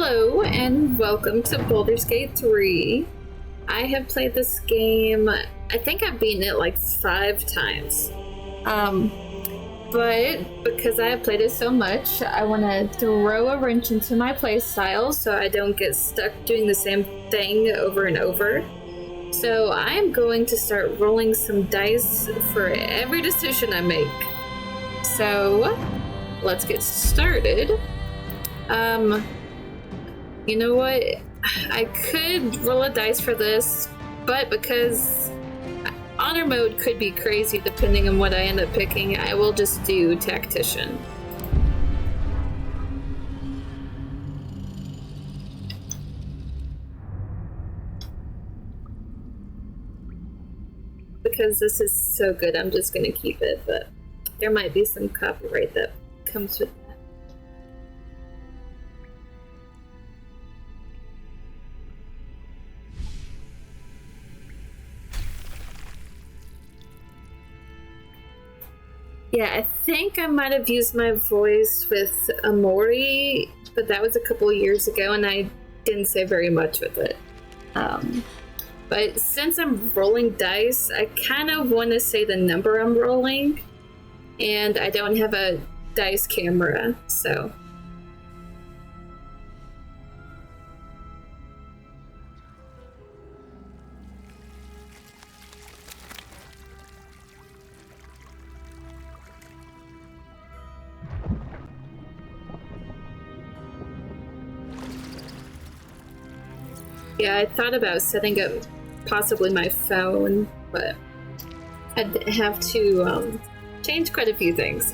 Hello and welcome to Baldur's Gate 3. I have played this game, I think I've beaten it like 5 times. But because I have played it so much, I want to throw a wrench into my playstyle so I don't get stuck doing the same thing over and over. So I am going to start rolling some dice for every decision I make. So let's get started. You know what? I could roll a dice for this, but because honor mode could be crazy depending on what I end up picking, I will just do tactician. Because this is so good, I'm just gonna keep it, but there might be some copyright that comes with that. Yeah, I think I might have used my voice with Amori, but that was a couple years ago and I didn't say very much with it. But since I'm rolling dice, I kind of want to say the number I'm rolling, and I don't have a dice camera, so... Yeah, I thought about setting up possibly my phone, but I'd have to change quite a few things.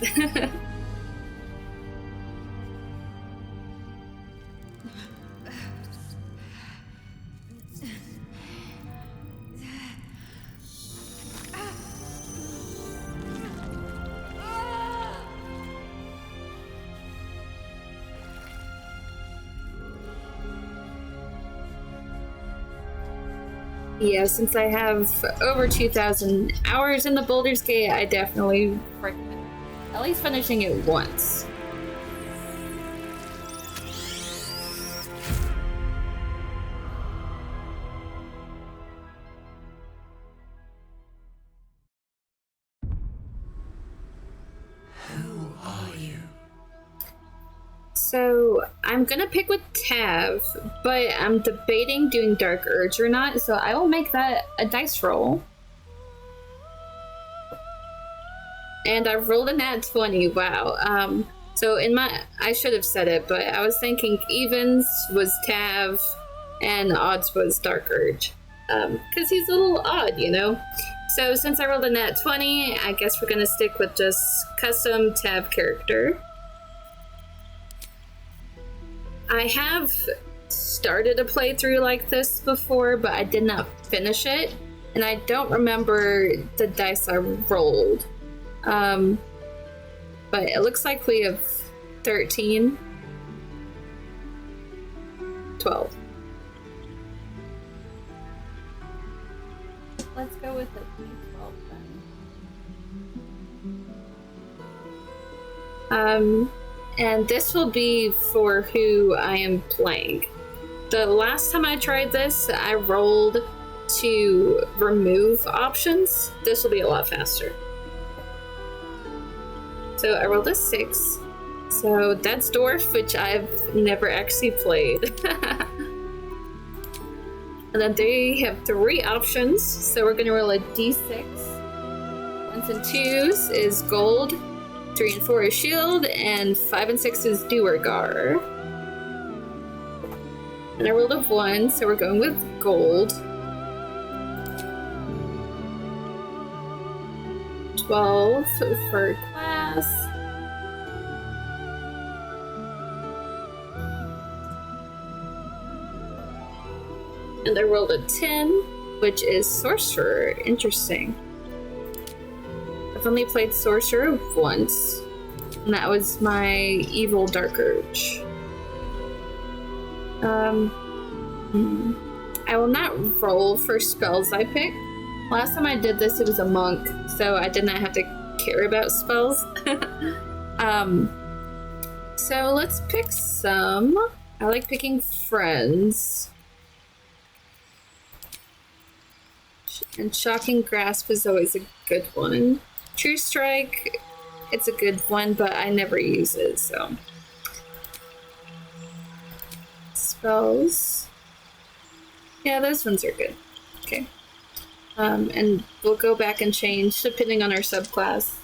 Yeah, since I have over 2,000 hours in the Baldur's Gate, I definitely recommend at least finishing it once. Who are you? So, I'm gonna pick with Tav, but I'm debating doing Dark Urge or not, so I will make that a dice roll. And I rolled a nat 20, wow. So I should have said it, but I was thinking evens was Tav and odds was Dark Urge. Because he's a little odd, you know? So since I rolled a nat 20, I guess we're gonna stick with just custom Tav character. I have started a playthrough like this before, but I did not finish it, and I don't remember the dice I rolled. But it looks like we have 13. 12. Let's go with the 12 then. And this will be for who I am playing. The last time I tried this, I rolled to remove options. This will be a lot faster. So I rolled a 6. So that's Dwarf, which I've never actually played. And then they have 3 options. So we're gonna roll a d6. 1s and 2s is gold. 3 and 4 is shield, and 5 and 6 is Duergar. And I rolled a 1, so we're going with gold. 12 for class. And I rolled a 10, which is sorcerer. Interesting. I've only played sorcerer once, and that was my evil Dark Urge. I will not roll for spells I pick. Last time I did this, it was a monk, so I did not have to care about spells. So let's pick some I like picking friends. And Shocking Grasp is always a good one. True Strike, it's a good one, but I never use it, so. Spells. Yeah, those ones are good. Okay. And we'll go back and change depending on our subclass.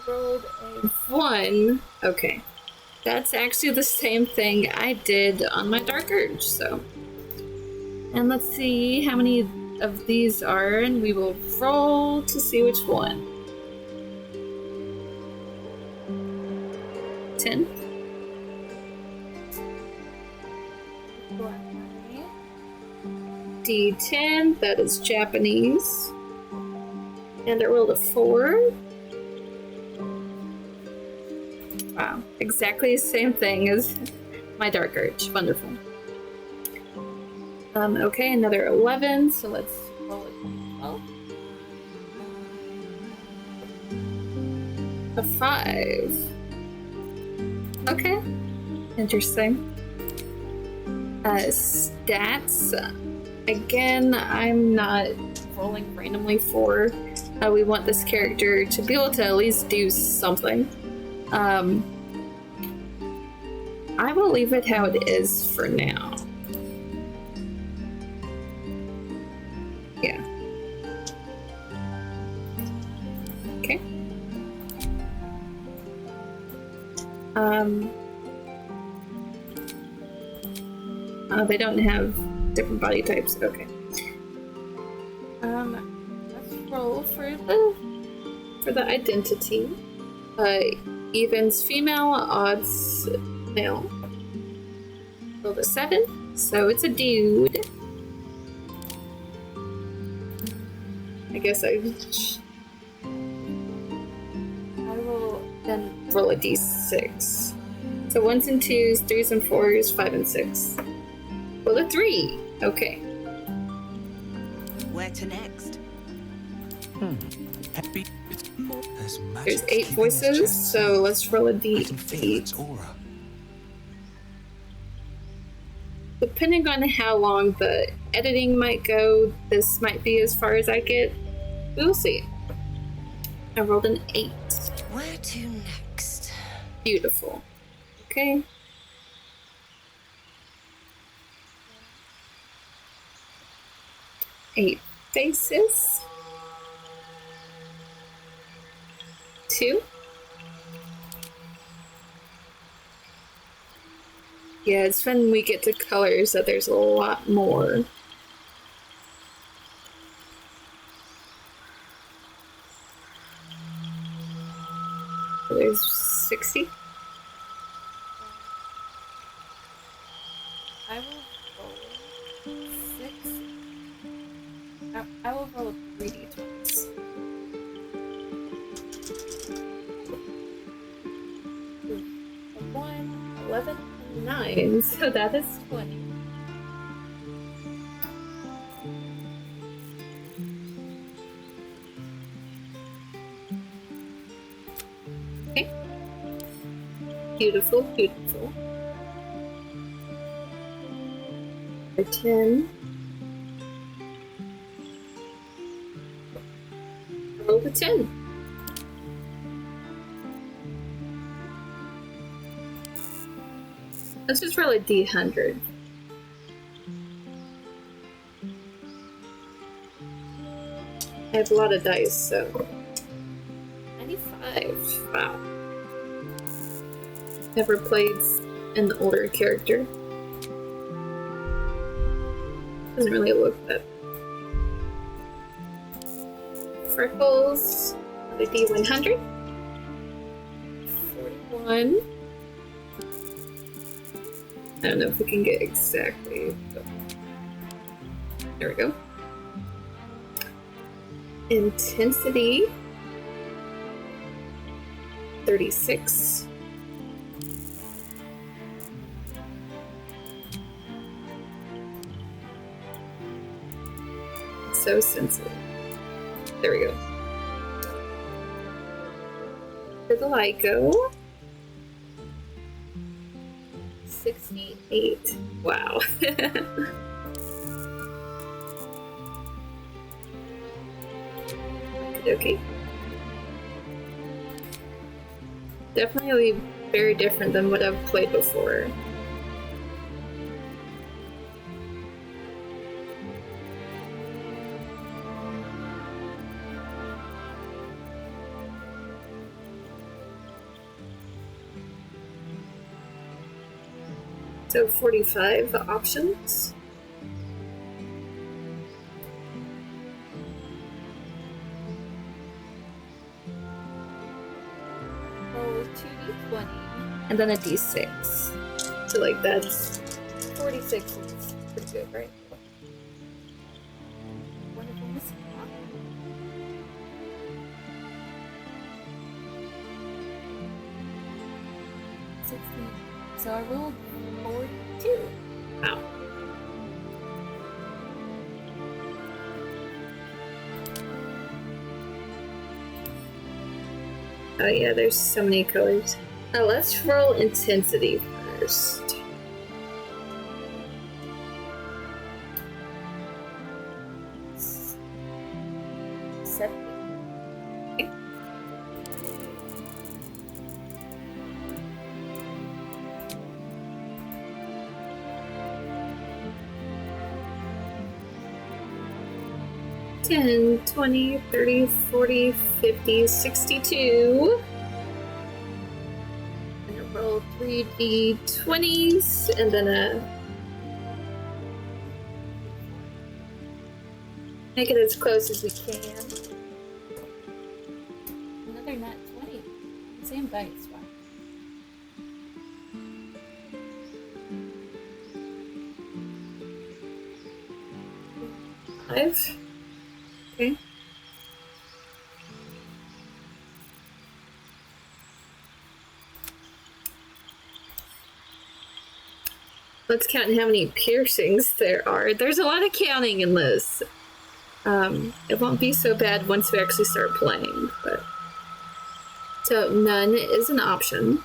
Rolled a 1. Okay. That's actually the same thing I did on my Dark Urge, so. And let's see how many of these are, and we will roll to see which one. 10. D10, that is Japanese. And I rolled a 4. Wow, exactly the same thing as my Dark Urge. Wonderful. Okay, another 11, so let's roll it. 12. A 5. Okay, interesting. Stats. Again, I'm not rolling randomly for. We want this character to be able to at least do something. I will leave it how it is for now. Yeah. Okay. They don't have different body types. Okay. Let's roll for the identity. Evens female, odds male. Roll a 7, so it's a dude. I guess I will then roll a d6. So 1s and 2s, 3s and 4s, 5 and 6. Roll a 3. Okay. Where to next? There's 8 voices, so let's roll a d8. Depending on how long the editing might go, this might be as far as I get. We'll see. I rolled an 8. Where to next? Beautiful. Okay. Eight faces. 2. Yeah, it's when we get to colors that there's a lot more. There's 60. I will roll 6. I will roll 3 d20s. 1, 11, and 9, so that is 20. Okay. Beautiful, beautiful. 10. Roll the 10. Let's just roll a d100. I have a lot of dice, so 95. Wow. Never played an older character. Doesn't really look that. Freckles, the D100. 41. I don't know if we can get exactly, but there we go. Intensity, 36. So sensitive. There we go. Vitiligo. 68. Wow. Okay. Definitely very different than what I've played before. So 45 options. Roll 2d20 and then a d6. So like that's 46 is pretty good, right? One of them is 16. So I rolled 42. Wow. Oh yeah, there's so many colors. Let's roll intensity first. Okay. 10, 20, 30, 40, 50, 62. And I roll 3d20s and then make it as close as we can. Another nat 20. Same dice, wow. Five. Okay. Let's count how many piercings there are. There's a lot of counting in this. It won't be so bad once we actually start playing, but... So, none is an option.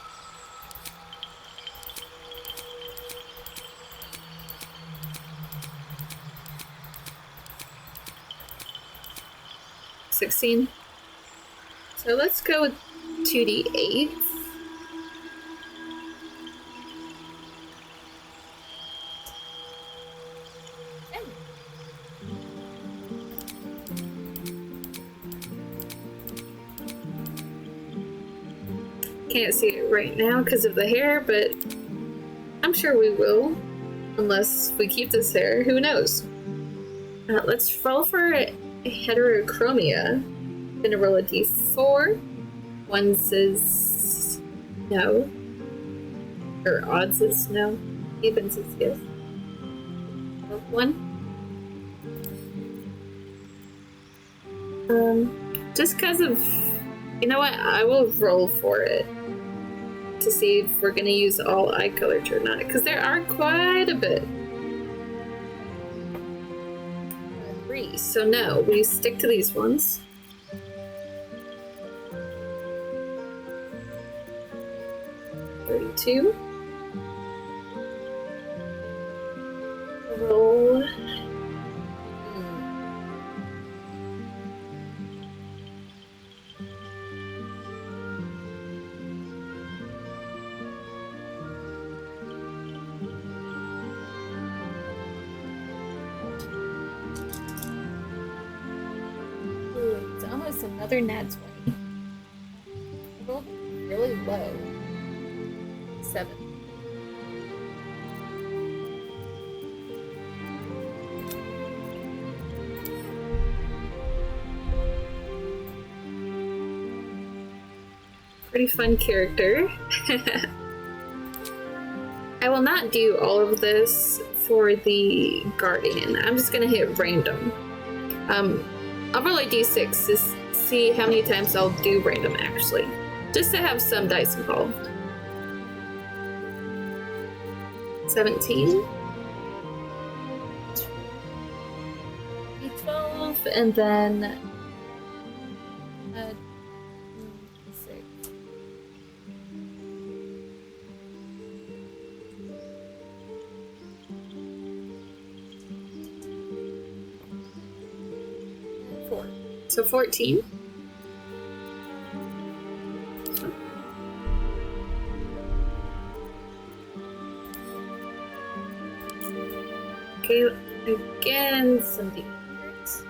$16. So let's go with 2d8. Can't see it right now because of the hair, but I'm sure we will. Unless we keep this hair, who knows? Let's roll for heterochromia. I'm gonna roll a d4. One says no. Or odd says no. Even says yes. One. Just because of... You know what? I will roll for it. To see if we're gonna use all eye colors or not. Because there are quite a bit. 3. So no, we stick to these ones. $32. Roll. Ooh, it's almost another nat 20. Rolled really low. 7. Pretty fun character. I will not do all of this for the Guardian. I'm just gonna hit random. I'll roll a d6 to see how many times I'll do random actually. Just to have some dice involved. 17. 12, and then 6. So 14. Okay, again, some D8s.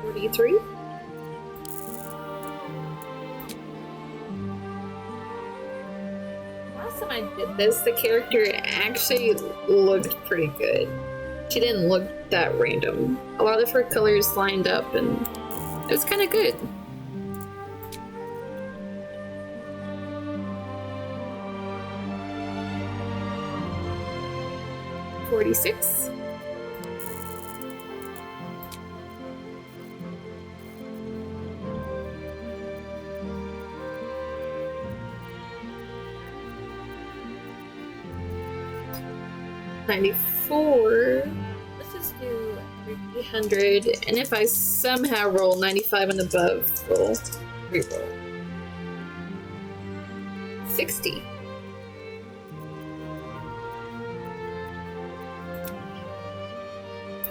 $43. Last time I did this, the character actually looked pretty good. She didn't look that random. A lot of her colors lined up and it was kind of good. $46. $94. Let's just do 300, and if I somehow roll 95 and above, we'll reroll. 60.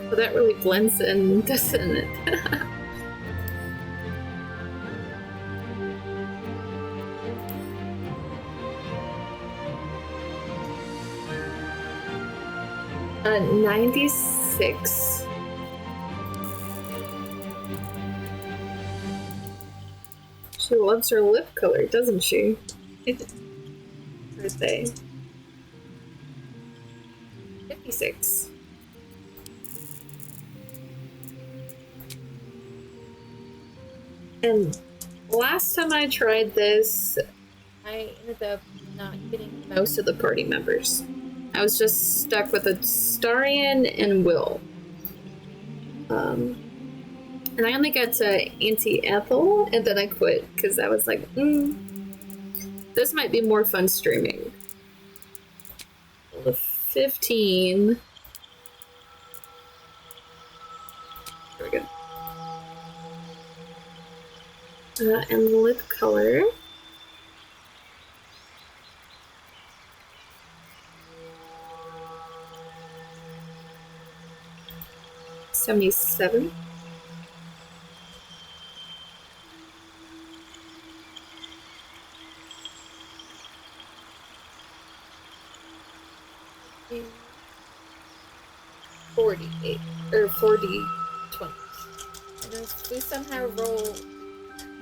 Well, that really blends in, doesn't it? 96. She loves her lip color, doesn't she? Birthday. 56. And last time I tried this, I ended up not getting most of the party members. I was just stuck with Astarion and Will. And I only got to Auntie Ethel, and then I quit, because I was like, this might be more fun streaming. 15. There we go. And lip color. $77. $48 or 40 20. And if we somehow roll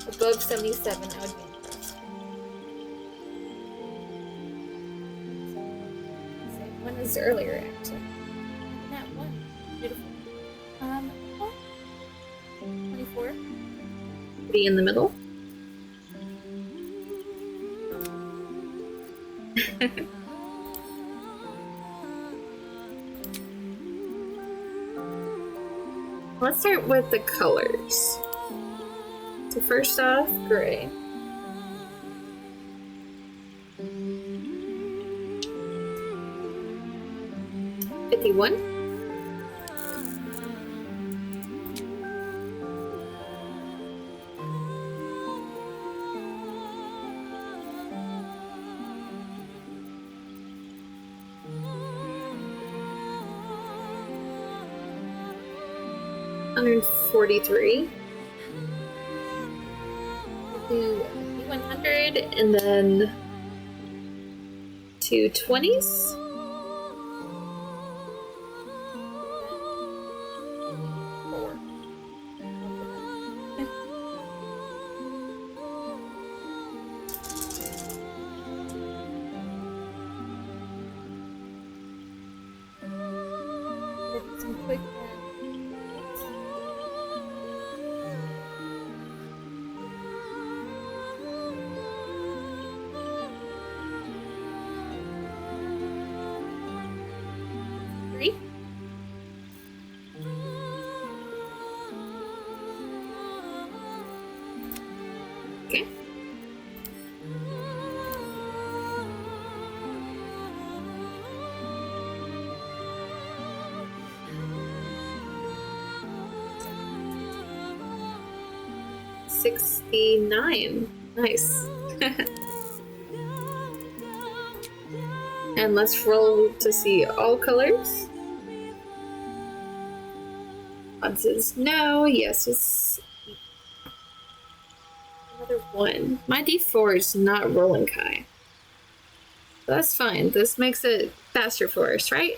above 77, I would be impressed. Same one as earlier, actually. That one. Beautiful. 24. Be in the middle. Let's start with the colors. So first off, gray. $51. $143. Do 100 and then 2 20s. Some quick three. Okay. $69. Nice. And let's roll to see all colors. Odds is no, yes is another 1. My d4 is not rolling high. That's fine. This makes it faster for us, right?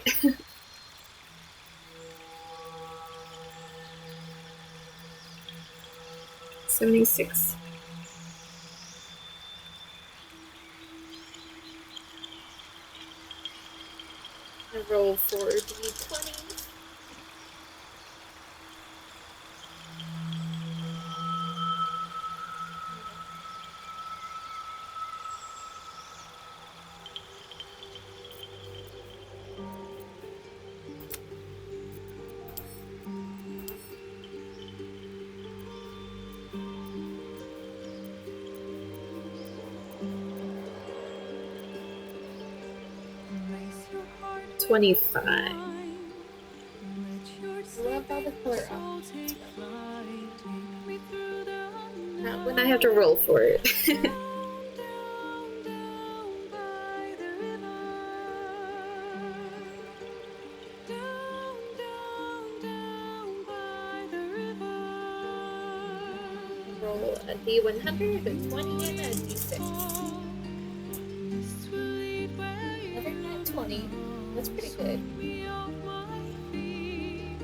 76. I roll for d20. Raise your heart 25. Let your Love all the color soul take flight, take me through the Not when I have to roll for it. down, down by the river. Down, down by the river. Roll a d100, a 20, and a d6. This will lead where you Another nat 20. That's pretty good. me off my feet.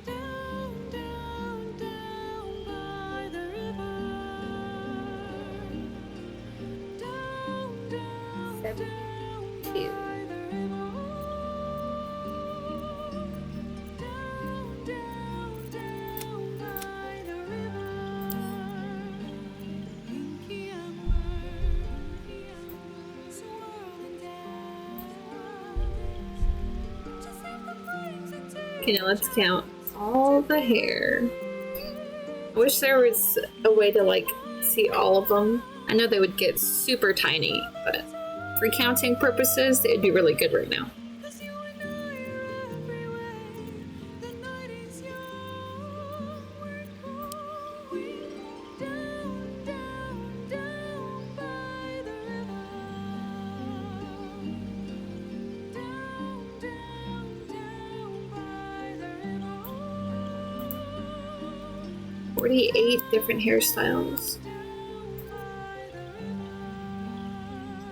Down, down, down by the river. Down, down, 72. by the river. Down, down, down by the river. Inky swirling down. Just like the flames that take Okay, now let's count all the hair. I wish there was a way to, like, see all of them. I know they would get super tiny, but for counting purposes, they'd be really good right now. 'Cause you and I are everywhere. The night is young. We're going down, down, down by the river. Down, down, down by the river. 48 different hairstyles.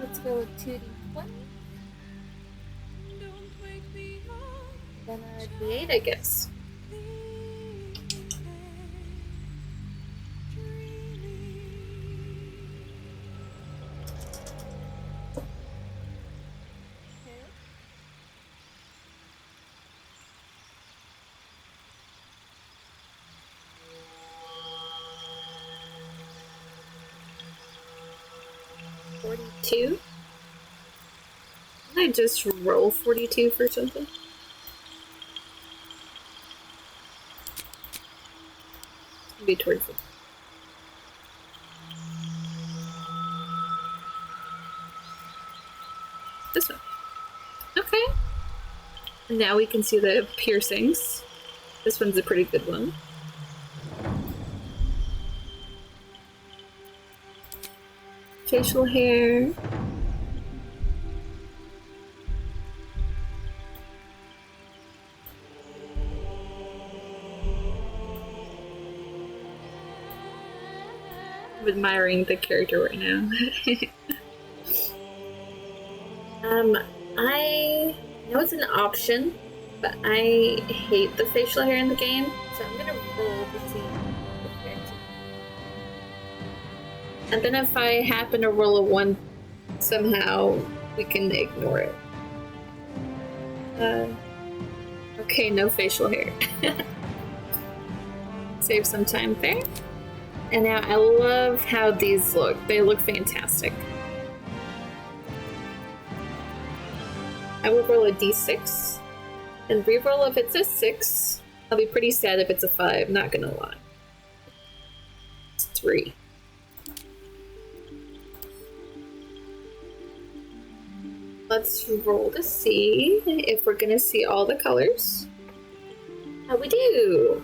Let's go with 2d20. Don't wake me up. Then a d8, I guess. Two. Can I just roll 42 for something? Be towards it. This one. Okay. Now we can see the piercings. This one's a pretty good one. Facial hair. I'm admiring the character right now. I know it's an option, but I hate the facial hair in the game, so I'm gonna roll to see the character. And then if I happen to roll a 1 somehow, we can ignore it. Okay, no facial hair. Save some time there. And now I love how these look. They look fantastic. I will roll a d6 and reroll if it's a 6. I'll be pretty sad if it's a 5, not gonna lie. It's 3. Let's roll to see if we're gonna see all the colors. How we do?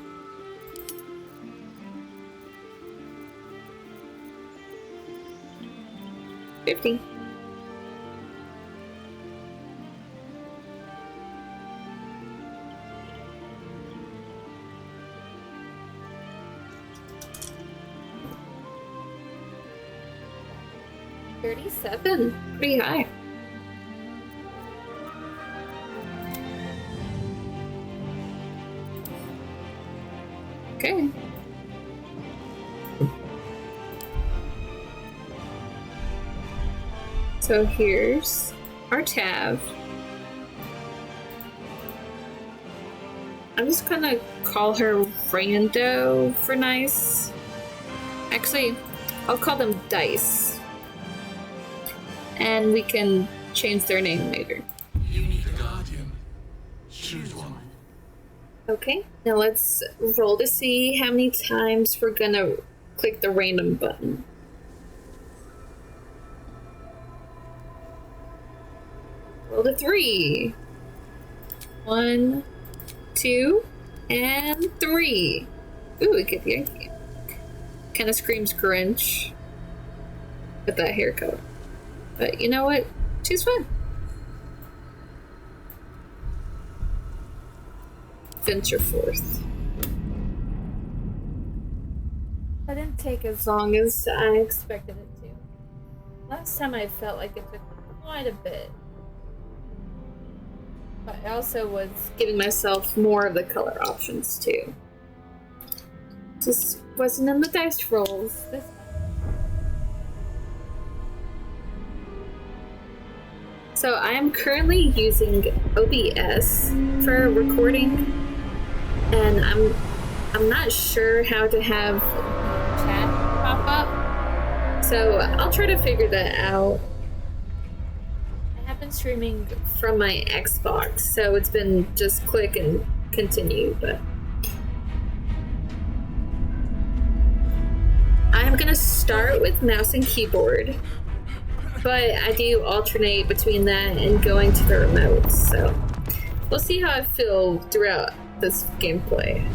37. Pretty high. Okay. So here's our tab. I'm just gonna call her Rando for nice. Actually, I'll call them Dice. And we can change their name later. You need a guardian. Choose one. Okay, now let's roll to see how many times we're gonna click the random button. Roll to 3. 1, 2, and 3. Ooh, we get the idea. Kind of screams Grinch with that haircut. But you know what? She's fun. Venture forth. That didn't take as long as I expected it to. Last time I felt like it took quite a bit. But I also was giving myself more of the color options too. Just wasn't in the dice rolls this time. So I am currently using OBS for recording, and I'm not sure how to have chat pop up. So I'll try to figure that out. I have been streaming from my Xbox, so it's been just click and continue, but I'm gonna start with mouse and keyboard, but I do alternate between that and going to the remote, so we'll see how I feel throughout this gameplay.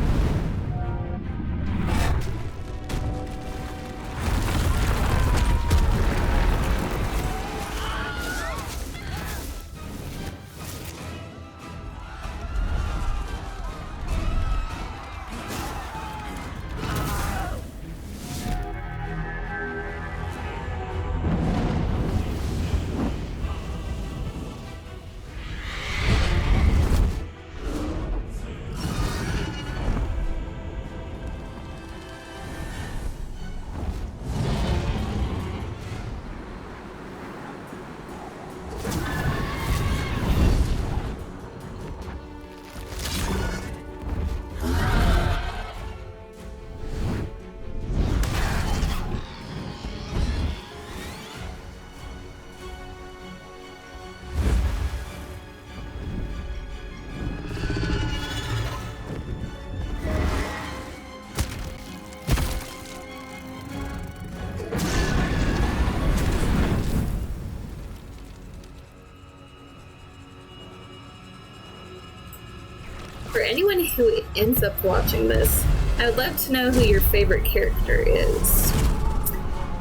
For anyone who ends up watching this, I would love to know who your favorite character is.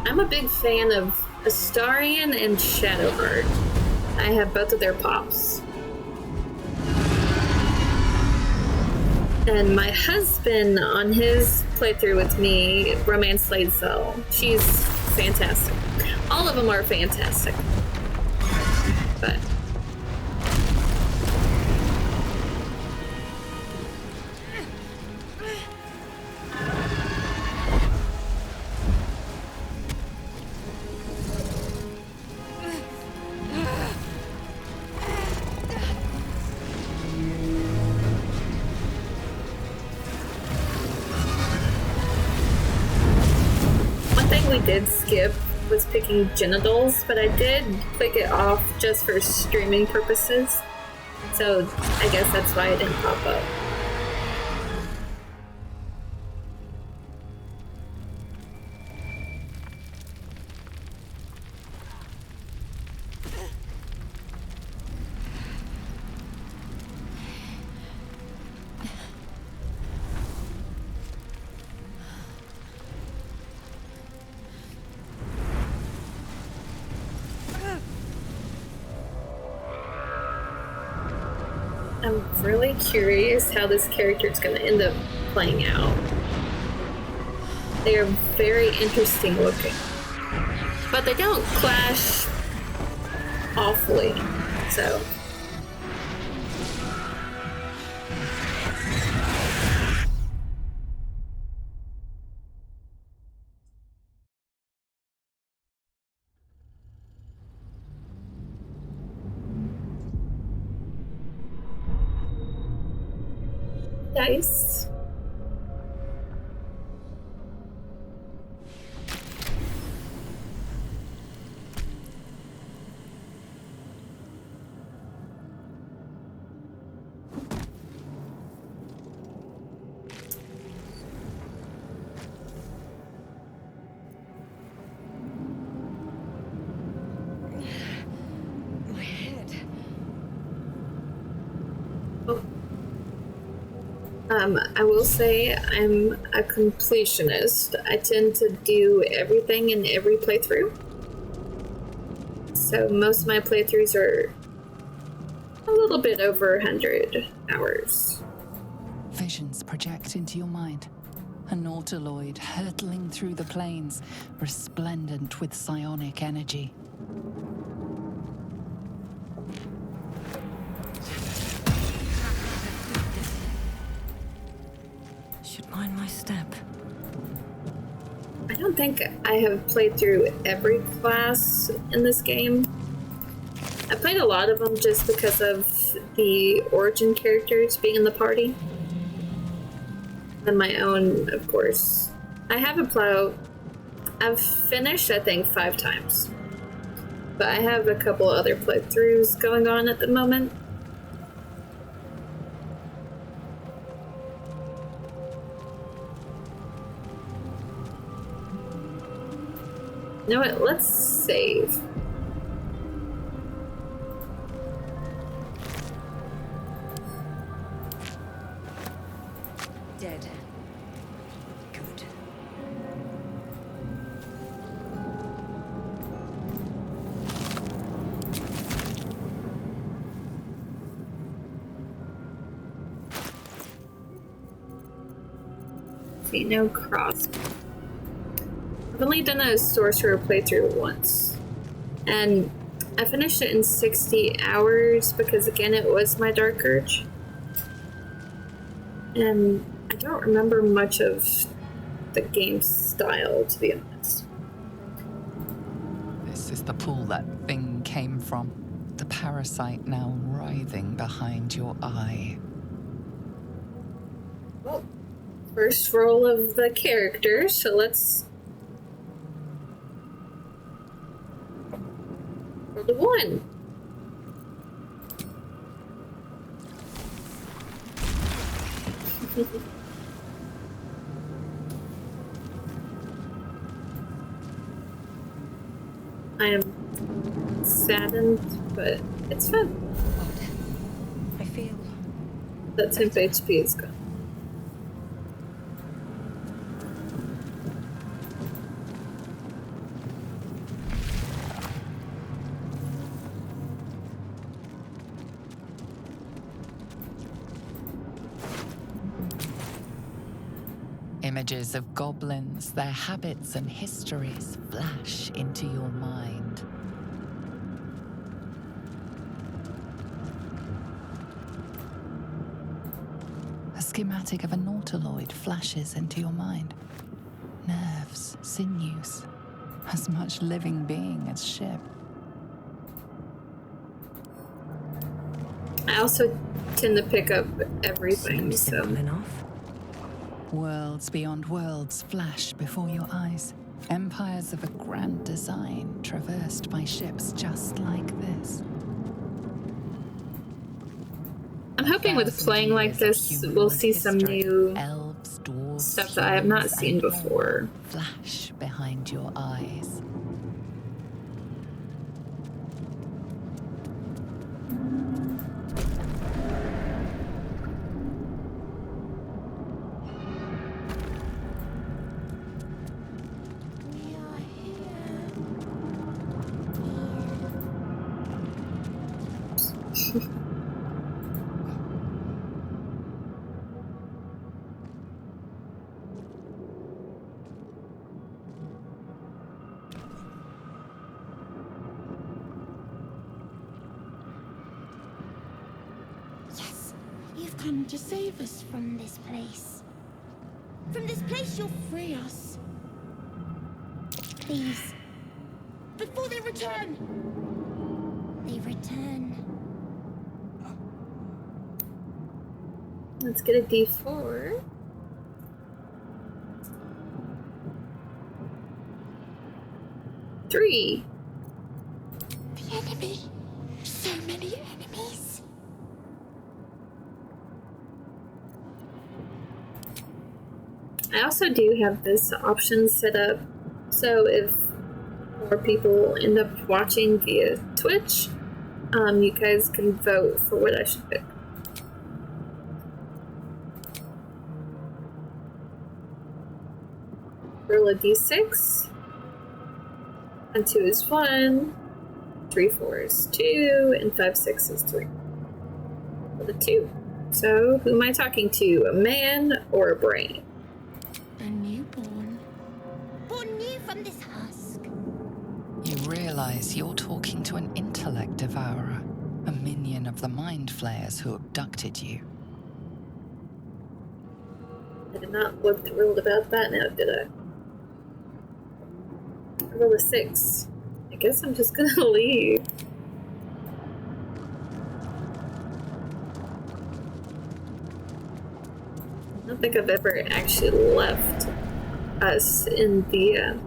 I'm a big fan of Astarion and Shadowheart. I have both of their pops. And my husband, on his playthrough with me, Romance Slade Cell, she's fantastic. All of them are fantastic. But we did skip was picking genitals, but I did click it off just for streaming purposes. So I guess that's why it didn't pop up. I'm really curious how this character is going to end up playing out. They are very interesting looking. but they don't clash awfully. So. Dice. My head. Oh. I will say I'm a completionist. I tend to do everything in every playthrough. So most of my playthroughs are a little bit over 100 hours. Visions project into your mind. A Nautiloid hurtling through the plains, resplendent with psionic energy. Should mind my step. I don't think I have played through every class in this game. I played a lot of them just because of the origin characters being in the party. And my own, of course. I have a plow. I've finished, I think, 5 times. But I have a couple other playthroughs going on at the moment. You know what? Let's save. Dead. Good. See, no cross. I've only done a sorcerer playthrough once. And I finished it in 60 hours because, again, it was my Dark Urge. And I don't remember much of the game style, to be honest. This is the pool that thing came from. The parasite now writhing behind your eye. Well, first roll of the character, so let's roll the 1. I am saddened, but it's fun. I feel That temp HP is gone. Images of goblins, their habits and histories flash into your mind. A schematic of a Nautiloid flashes into your mind. Nerves, sinews, as much living being as ship. I also tend to pick up everything, seems simple so enough. Worlds beyond worlds flash before your eyes. Empires of a grand design traversed by ships just like this. I'm hoping with playing like this, we'll see some new elves, dwarves, stuff that I have not humans, seen and before. more flash behind your eyes. come to save us from this place. From this place you'll free us. Please. Before they return. They return. Let's get a D4. Three. The enemy. So many enemies. I also do have this option set up so if more people end up watching via Twitch, you guys can vote for what I should pick. Roll a d6. And 2 is 1, 3 4 is 2, and 5 6 is 3. Roll a 2. So, who am I talking to? A man or a brain? A newborn. Born new from this husk. You realize you're talking to an intellect devourer, a minion of the mind flayers who abducted you. I did not look thrilled about that now, did I? I rolled a 6. I guess I'm just gonna leave. I don't think I've ever actually left us in the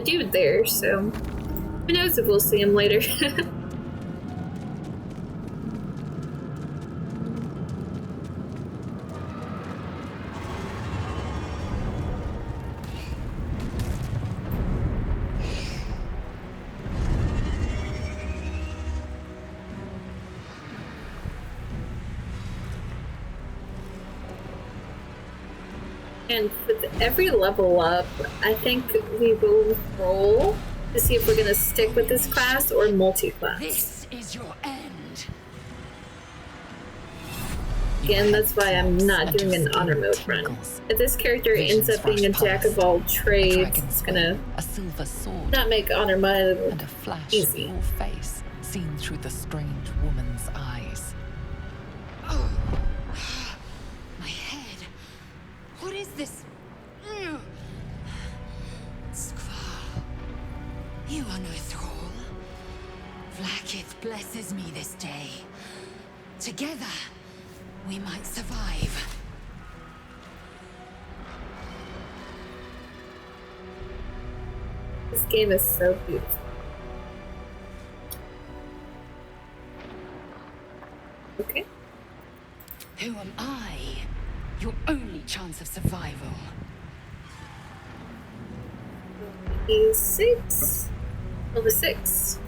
dude there, so who knows if we'll see him later. And with every level up, I think we will roll to see if we're going to stick with this class or multi-class. This is your end. Again, that's why I'm not doing an honor mode run. If this character ends up being a jack of all trades, it's going to a silver sword, not make honor mode and a flash easy. of your face seen through the strange woman's eyes. My head. What is this? Skvar. You are no thrall. Vlaakith blesses me this day. Together, we might survive. This game is so beautiful. Okay. Who am I? Your only chance of survival. E6. Level 6.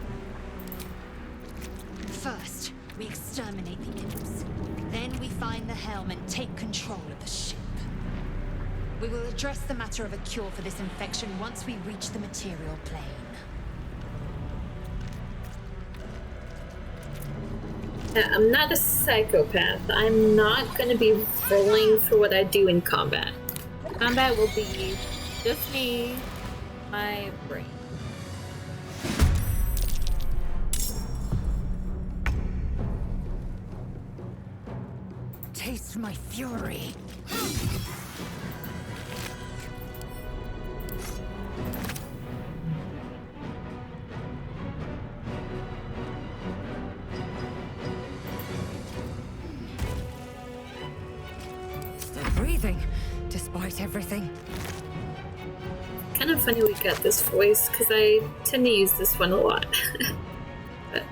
First, we exterminate the imps. Then we find the helm and take control of the ship. We will address the matter of a cure for this infection once we reach the material plane. I'm not a psychopath. I'm not going to be rolling for what I do in combat. Combat will be just me, my brain. Taste my fury. Still breathing, despite everything. Kind of funny we got this voice because I tend to use this one a lot. But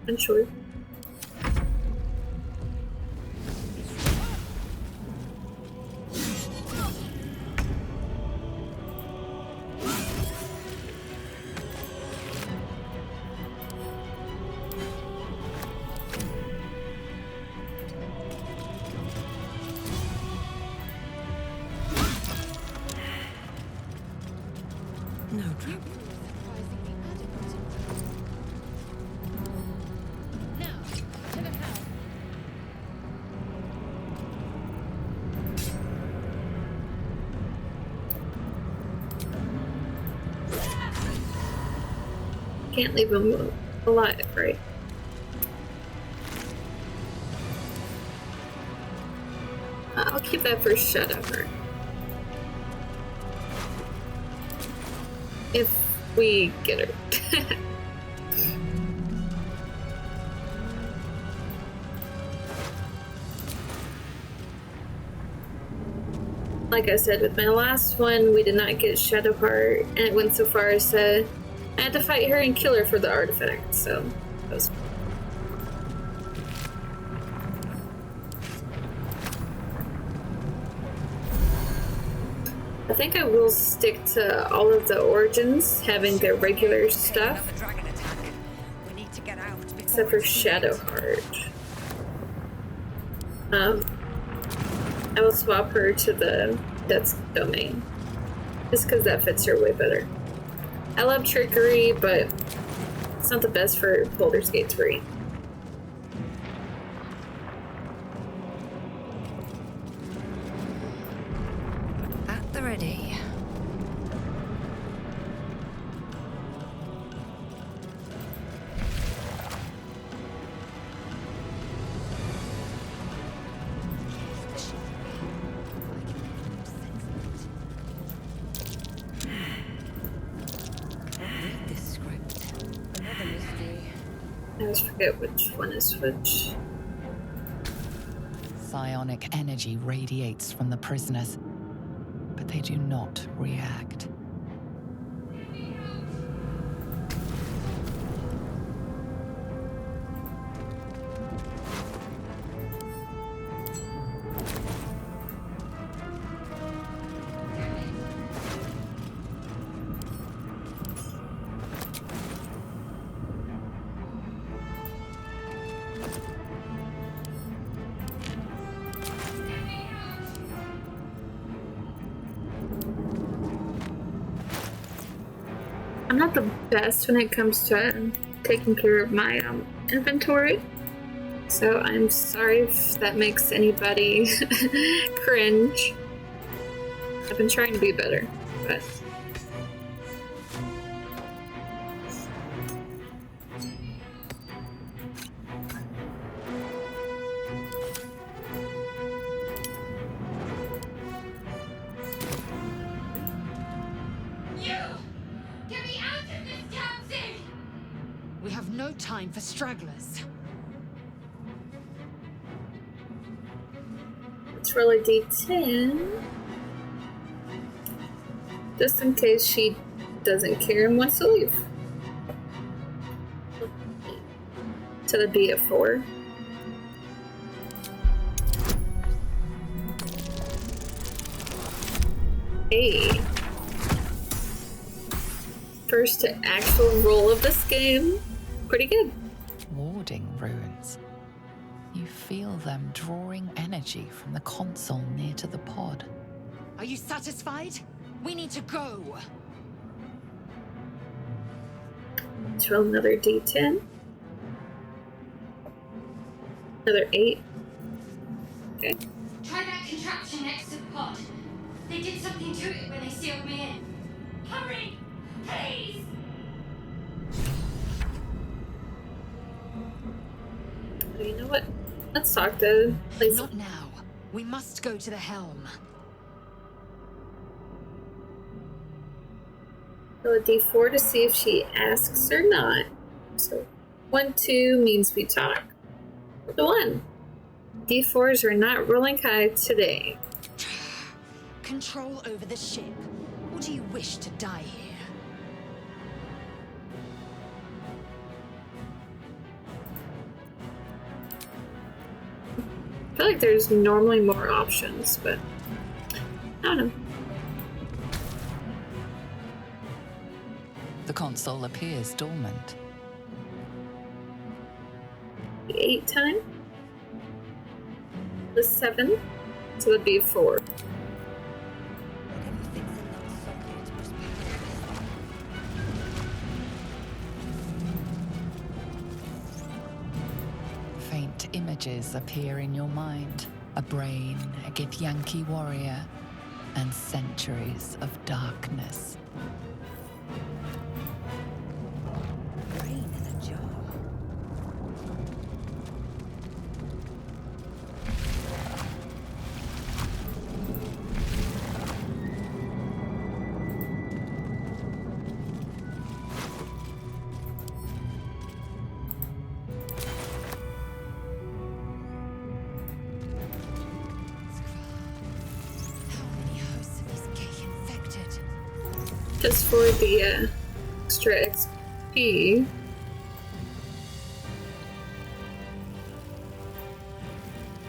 I'm sure. No trouble. can't leave him alive, right? I'll keep that for Shadow Heart. If we get her. Like I said, with my last one, we did not get Shadowheart, and it went so far as to I had to fight her and kill her for the artifact, so that was. I think I will stick to all of the origins, having the regular stuff, except for Shadowheart. I will swap her to the Death's Domain, just because that fits her way better. I love Trickery, but it's not the best for Baldur's Gate 3. At the ready. I always forget which one is which. Psionic energy radiates from the prisoners, but they do not react. I'm not the best when it comes to taking care of my inventory, so I'm sorry if that makes anybody cringe. I've been trying to be better, but We have no time for stragglers. let's roll a d10. Just in case she doesn't care and wants to leave. So that'd be a 4. Hey. First actual roll of this game. Pretty good. Warding runes. You feel them drawing energy from the console near to the pod. Are you satisfied? We need to go. Let's roll another d10. Another 8. Okay. Try that contraption next to the pod. They did something to it when they sealed me in. Hurry! Please! You know what? Let's talk to Lisa. Not now. We must go to the helm. Roll a d4 to see if she asks or not. So 1, 2 means we talk. The 1. D4s are not rolling high today. Control over the ship. Or do you wish to die here? I feel like there's normally more options, but I don't know. The console appears dormant. The 8 time. The 7. So that'd be 4. Faint images appear in your mind. A brain, a Githyanki warrior, and centuries of darkness. Just for the extra XP.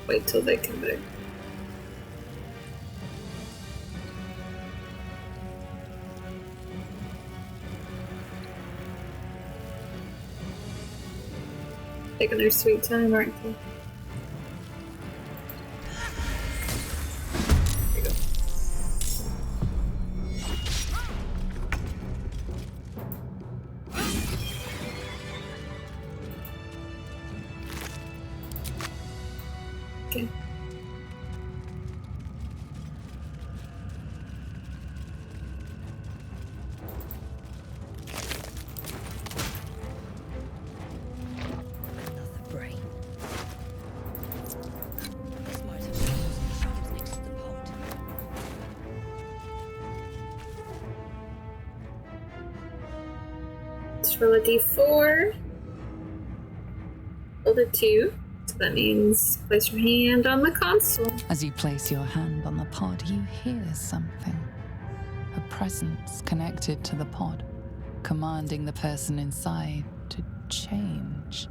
Wait till they come back. Taking their sweet time, aren't they? There you go. Okay. Another brain. This might have been using the shadows next to the pod. Let's roll a d4. Roll a 2. So that means place your hand on the console. As you place your hand on the pod, you hear something. A presence connected to the pod, commanding the person inside to change.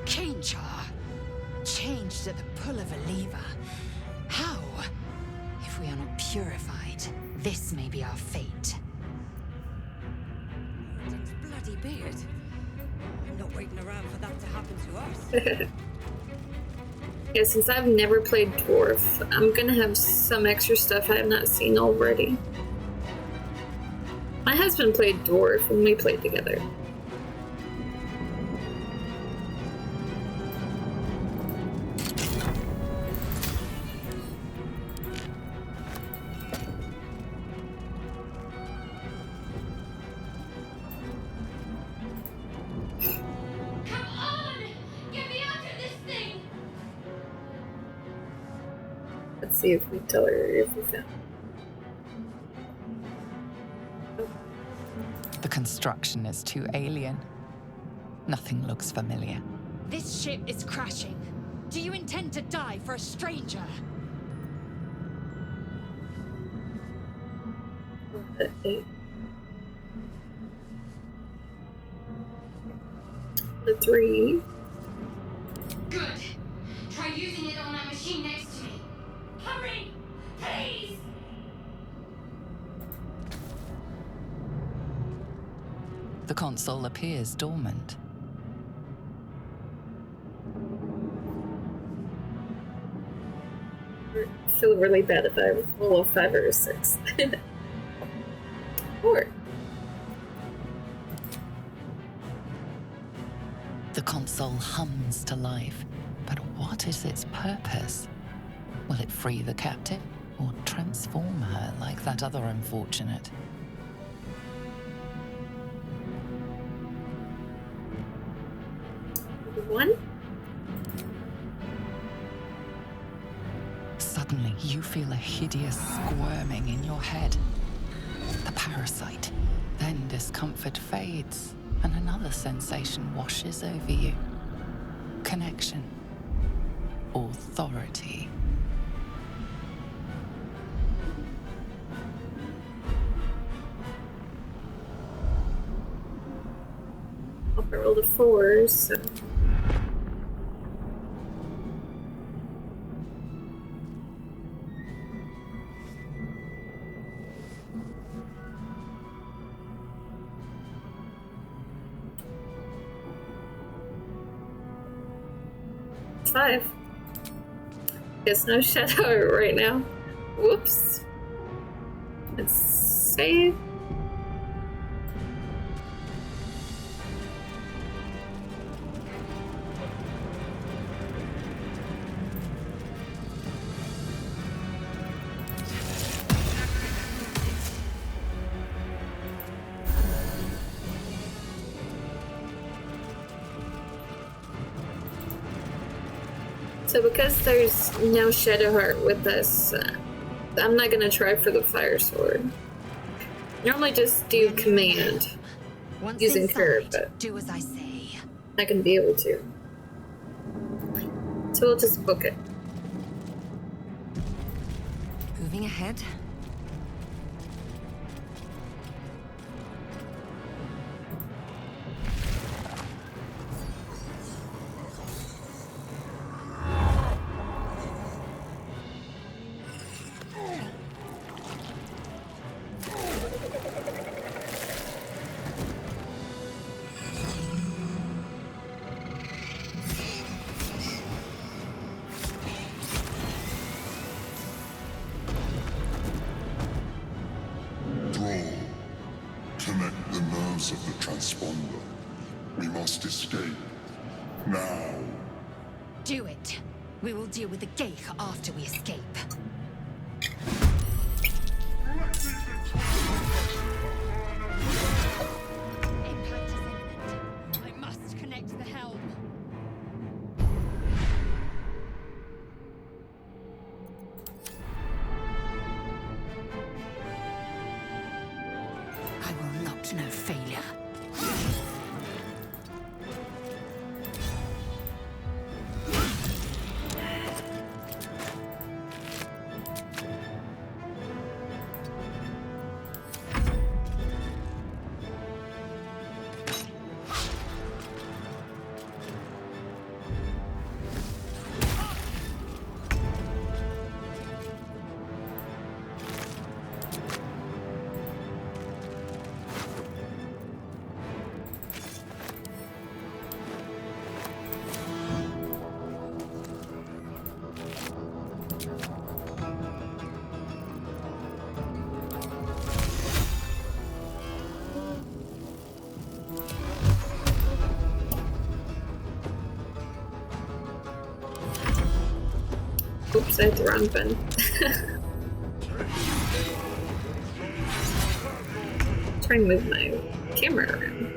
Change her. Changed at the pull of a lever. How? If we are not purified, this may be our fate. Odin's bloody beard. I'm not waiting around for that to happen to us. Yeah, since I've never played Dwarf, I'm gonna have some extra stuff I have not seen already. My husband played Dwarf when we played together. Come on! Get me out of this thing! Let's see if we tell her if we found. The construction is too alien. Nothing looks familiar. This ship is crashing. Do you intend to die for a stranger? The 8. The 3. Good. Try using it on that machine next to me. Hurry! Please! The console appears dormant. I feel really bad if I roll a 5 or a 6. 4. The console hums to life. But what is its purpose? Will it free the captive or transform her like that other unfortunate? One. Suddenly, you feel a hideous squirming in your head. The parasite. Then discomfort fades, and another sensation washes over you. Connection. Authority. I rolled a 4, so. Five. Guess no shadow right now. Whoops. Let's save. So because there's no Shadowheart with us, I'm not gonna try for the fire sword. Normally just do command Once using curve, inside, but do as I say. not gonna be able to. So we'll just book it. Moving ahead. Connect the nerves of the transponder. We must escape. Now. Do it. We will deal with the Geich after we escape. Impact is imminent. I must connect the helm. I will not know failure. Oops, I hit the wrong button. Try and move my camera around.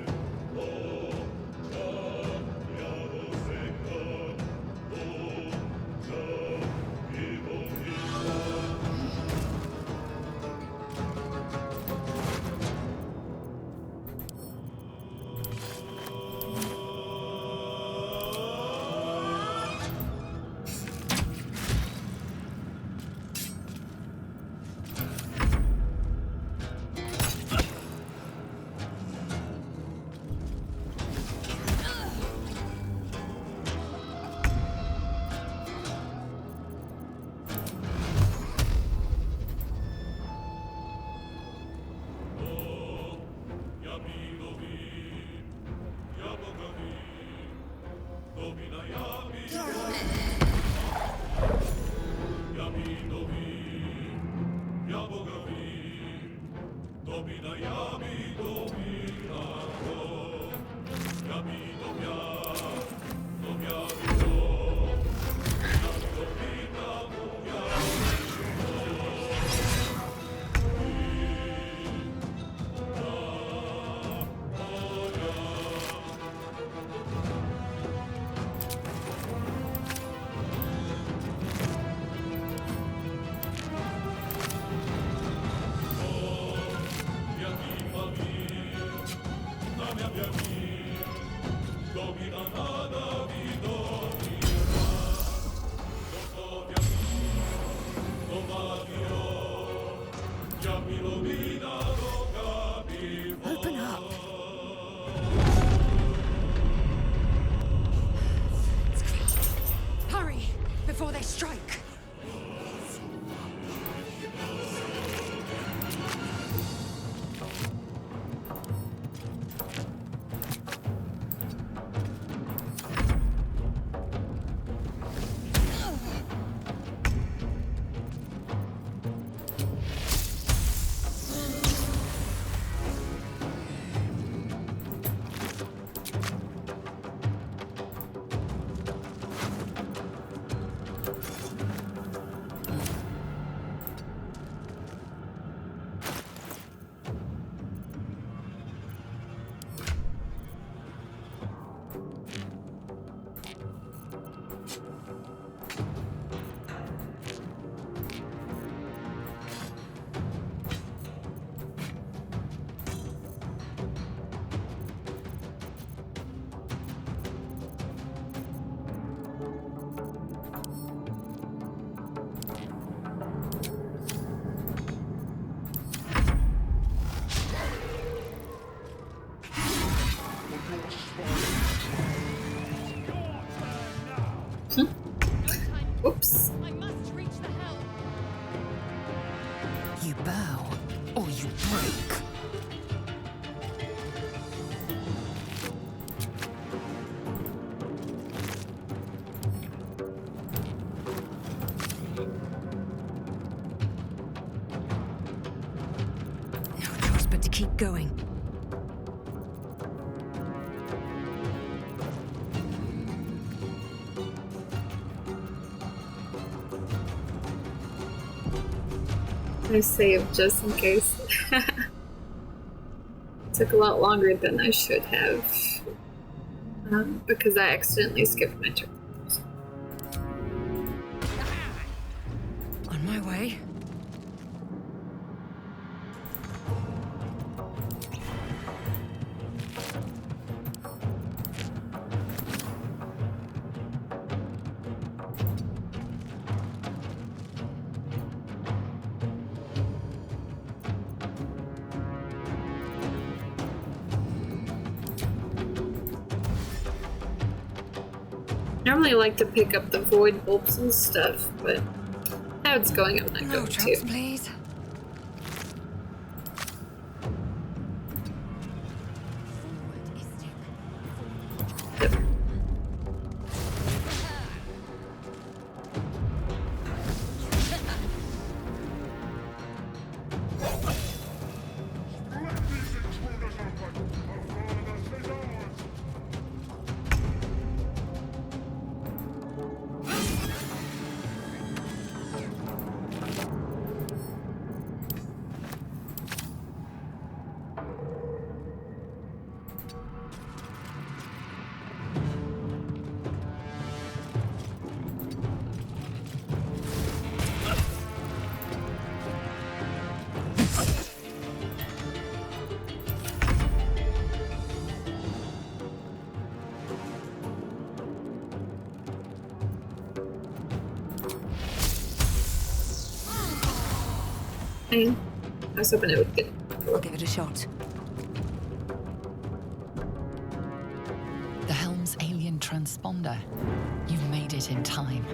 Open up. Hurry, before they strike. Oops. I must reach the helm. You bow, or you break. No choice but to keep going. I saved just in case. Took a lot longer than I should have. Because I accidentally skipped my turn. On my way. Normally I like to pick up the void bulbs and stuff, but how it's going, I'm not No going traps, to. please. Yep. I was hoping I would get it. I'll give it a shot. The helm's alien transponder. You made it in time.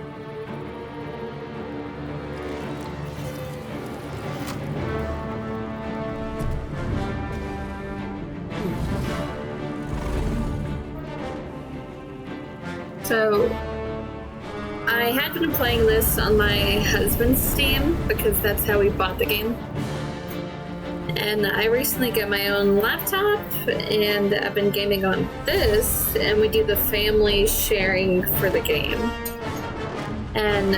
So, I had been playing this on my husband's Steam because that's how we bought the game. And I recently got my own laptop and I've been gaming on this, and we do the family sharing for the game. And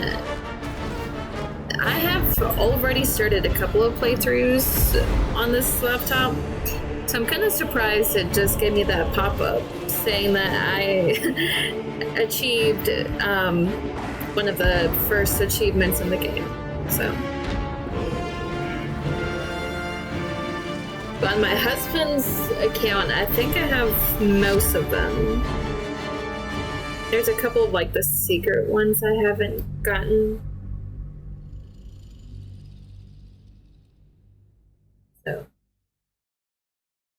I have already started a couple of playthroughs on this laptop, so I'm kind of surprised it just gave me that pop-up saying that I achieved one of the first achievements in the game. So, but on my husband's account, I think I have most of them. There's a couple of like the secret ones I haven't gotten. So,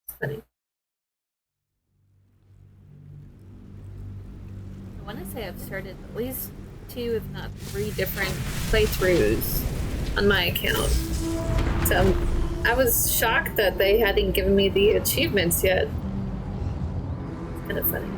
it's funny. I want to say I've started at least 2, if not 3 different playthroughs on my account. So I was shocked that they hadn't given me the achievements yet. It's kind of funny.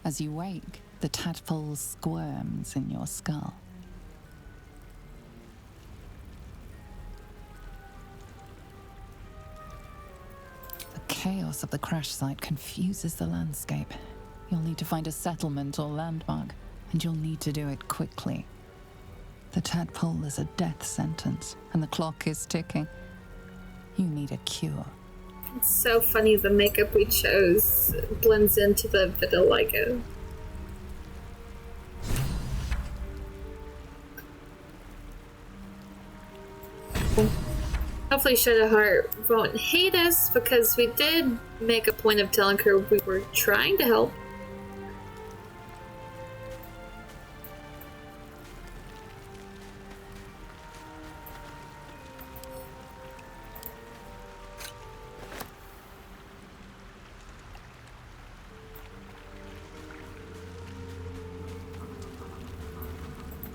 As you wake, the tadpole squirms in your skull. The chaos of the crash site confuses the landscape. You'll need to find a settlement or landmark, and you'll need to do it quickly. The tadpole is a death sentence, and the clock is ticking. You need a cure. It's so funny the makeup we chose blends into the vitiligo. Hopefully Shadowheart won't hate us because we did make a point of telling her we were trying to help.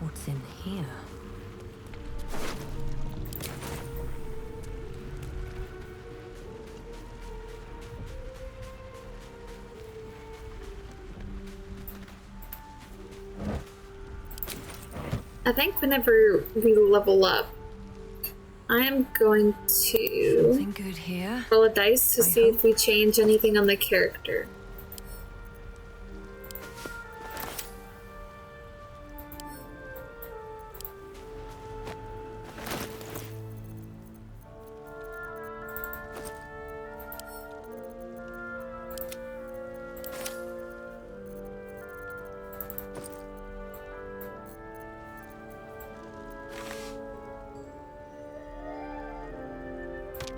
What's in here? I think whenever we level up, I am going to Something good here. roll a dice to I see if hope. we change anything on the character.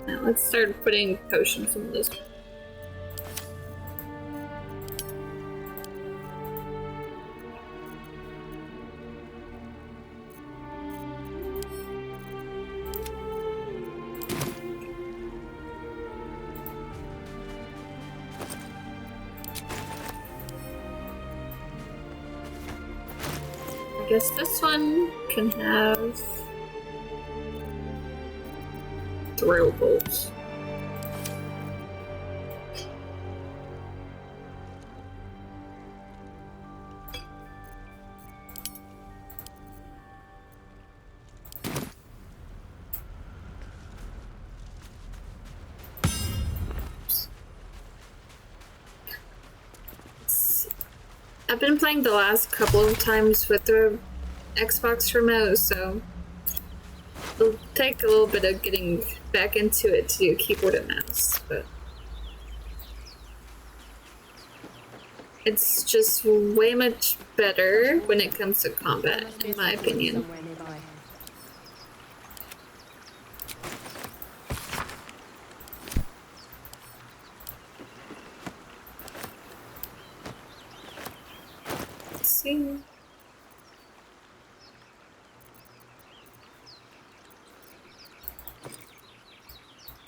Now let's start putting potions in this. I guess this one can have throwables. I've been playing the last couple of times with the Xbox remote, so it'll take a little bit of getting back into it to do keyboard and mouse, but it's just way much better when it comes to combat, in my opinion. Somewhere nearby. Let's see.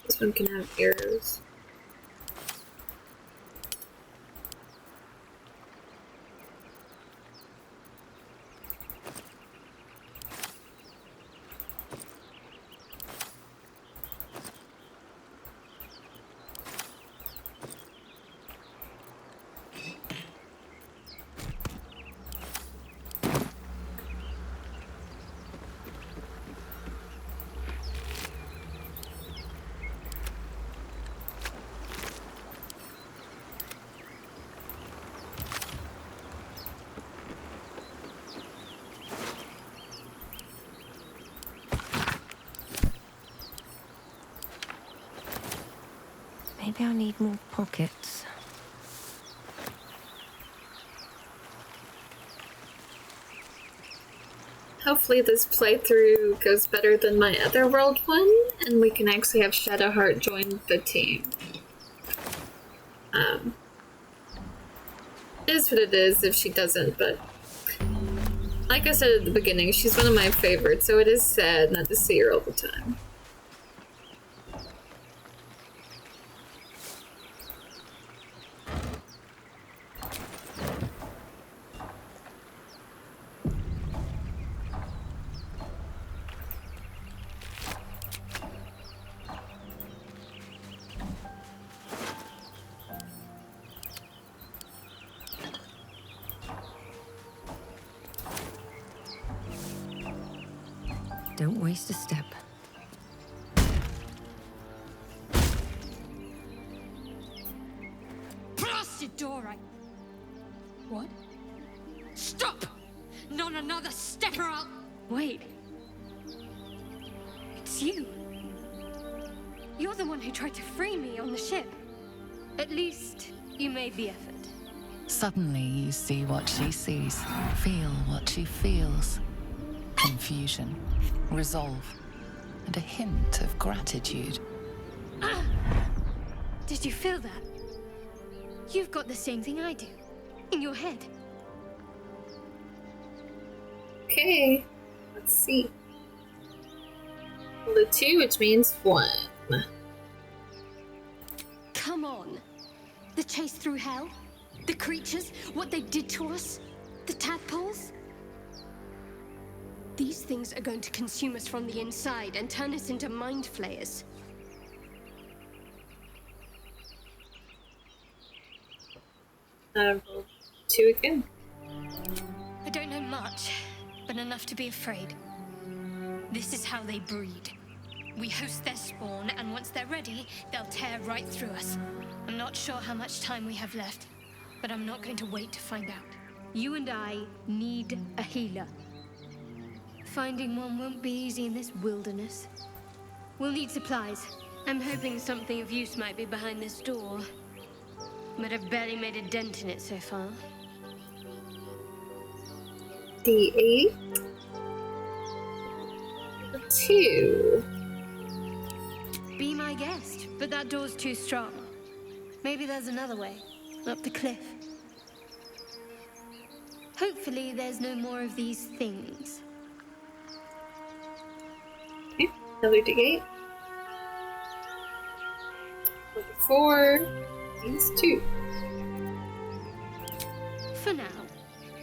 This one can have arrows. Maybe I need more pockets. Hopefully this playthrough goes better than my other world one, and we can actually have Shadowheart join the team. It is what it is if she doesn't, but like I said at the beginning, she's one of my favorites, so it is sad not to see her all the time. Don't waste a step. Blasted door, I... What? Stop! Not another step or I'll... Wait. It's you. You're the one who tried to free me on the ship. At least, you made the effort. Suddenly you see what she sees, feel what she feels. Confusion, resolve, and a hint of gratitude. Did you feel that? You've got the same thing I do. In your head. Okay, let's see. Well, the 2, which means 1. Come on. The chase through hell? The creatures? What they did to us? The tadpoles? These things are going to consume us from the inside and turn us into mind flayers. Roll 2 again. I don't know much, but enough to be afraid. This is how they breed. We host their spawn, and once they're ready, they'll tear right through us. I'm not sure how much time we have left, but I'm not going to wait to find out. You and I need a healer. Finding one won't be easy in this wilderness. We'll need supplies. I'm hoping something of use might be behind this door, but I've barely made a dent in it so far. D8. 2. Be my guest, but that door's too strong. Maybe there's another way, up the cliff. Hopefully there's no more of these things. Okay, another D8. 4. These 2. For now.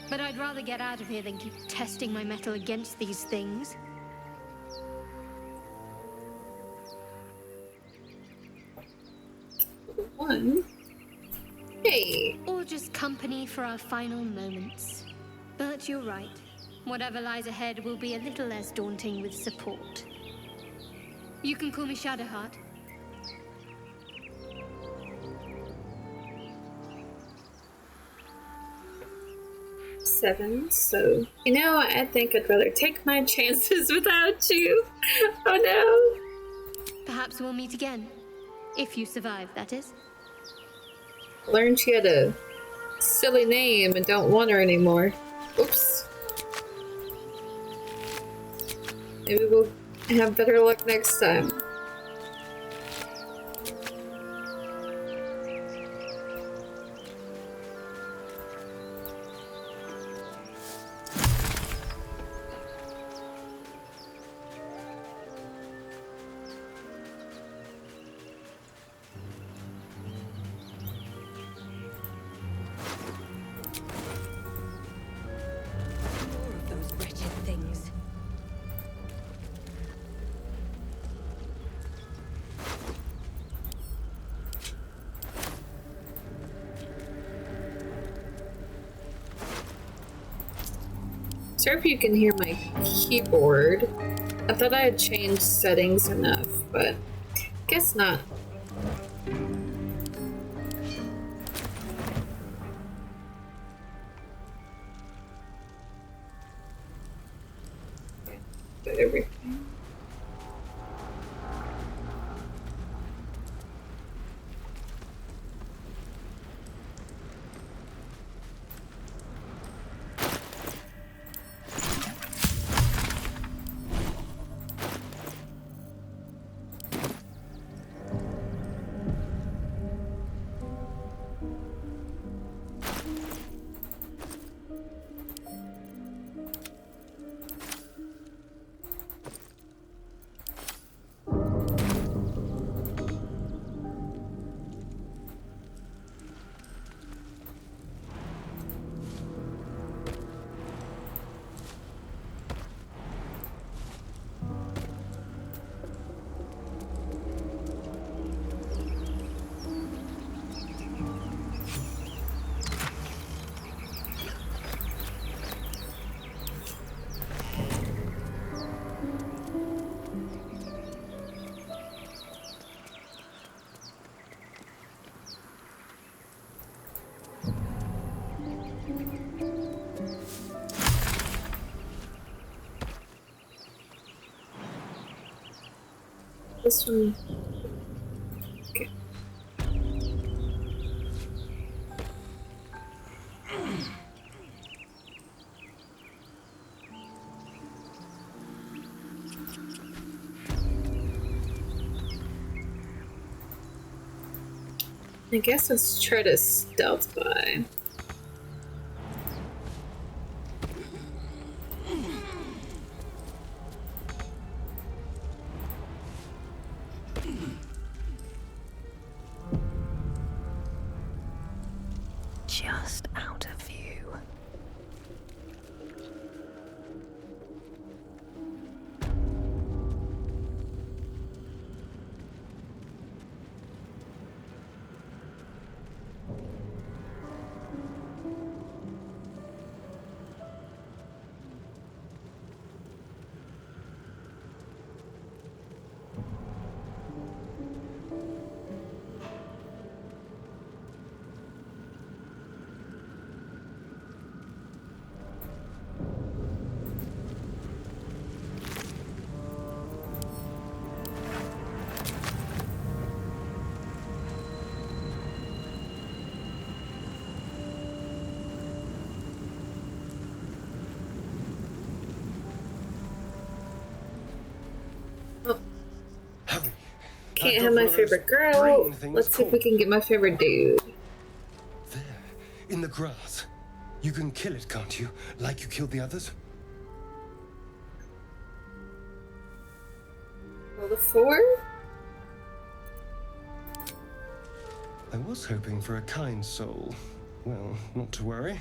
But I'd rather get out of here than keep testing my metal against these things. One. Hey. Or just company for our final moments. But you're right. Whatever lies ahead will be a little less daunting with support. You can call me Shadowheart. 7, so... You know, I think I'd rather take my chances without you. Oh no. Perhaps we'll meet again. If you survive, that is. Learned she had a silly name and don't want her anymore. Oops. Maybe we'll have better luck next time. More of those wretched things. Sorry if you can hear my keyboard. I thought I had changed settings enough, but guess not. Got everything. this one. Okay. I guess let's try to stealth by. Just out of view. Can't have my favorite girl. Let's see if we can get my favorite dude. There, in the grass. You can kill it, can't you? Like you killed the others? Well, the 4? I was hoping for a kind soul. Well, not to worry.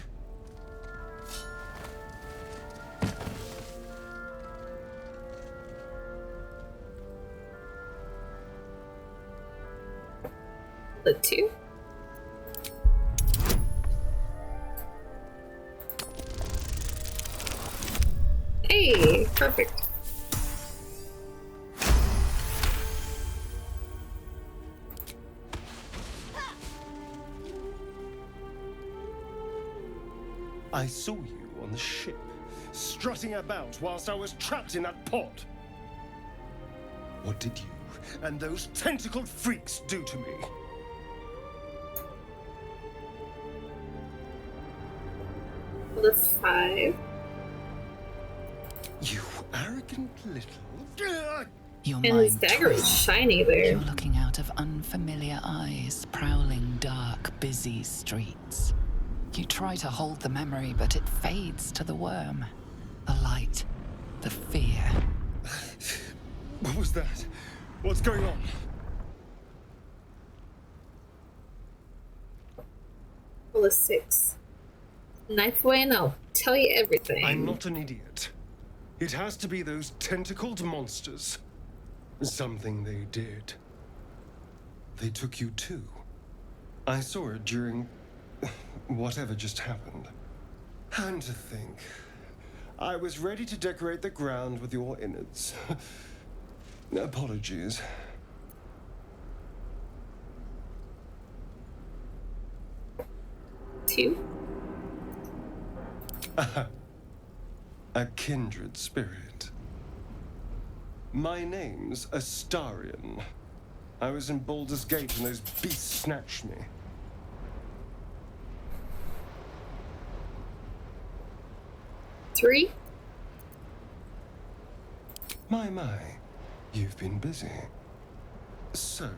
The 2? Hey, perfect. I saw you on the ship, strutting about whilst I was trapped in that pod. What did you and those tentacled freaks do to me? The 5. You arrogant little... Your And his mind dagger is twists. shiny there. You're looking out of unfamiliar eyes, prowling dark, busy streets. You try to hold the memory, but it fades to the worm. The light, the fear. What was that? What's going on? Well, the 6. Knife away and I'll tell you everything. I'm not an idiot. It has to be those tentacled monsters. Something they did. They took you too. I saw it during whatever just happened. And to think, I was ready to decorate the ground with your innards. Apologies. Two? A kindred spirit. My name's Astarion. I was in Baldur's Gate when those beasts snatched me. Three? My, you've been busy. So,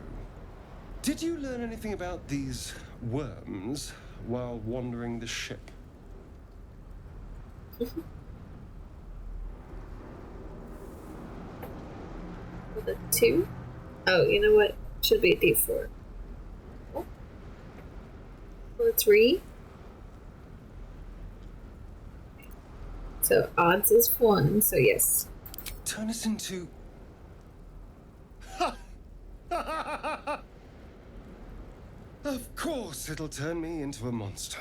did you learn anything about these worms while wandering the ship? With a 2? Oh, you know what? Should be a D4. Oh. Well, a 3. So odds is 1, so yes. Turn us into... Of course it'll turn me into a monster.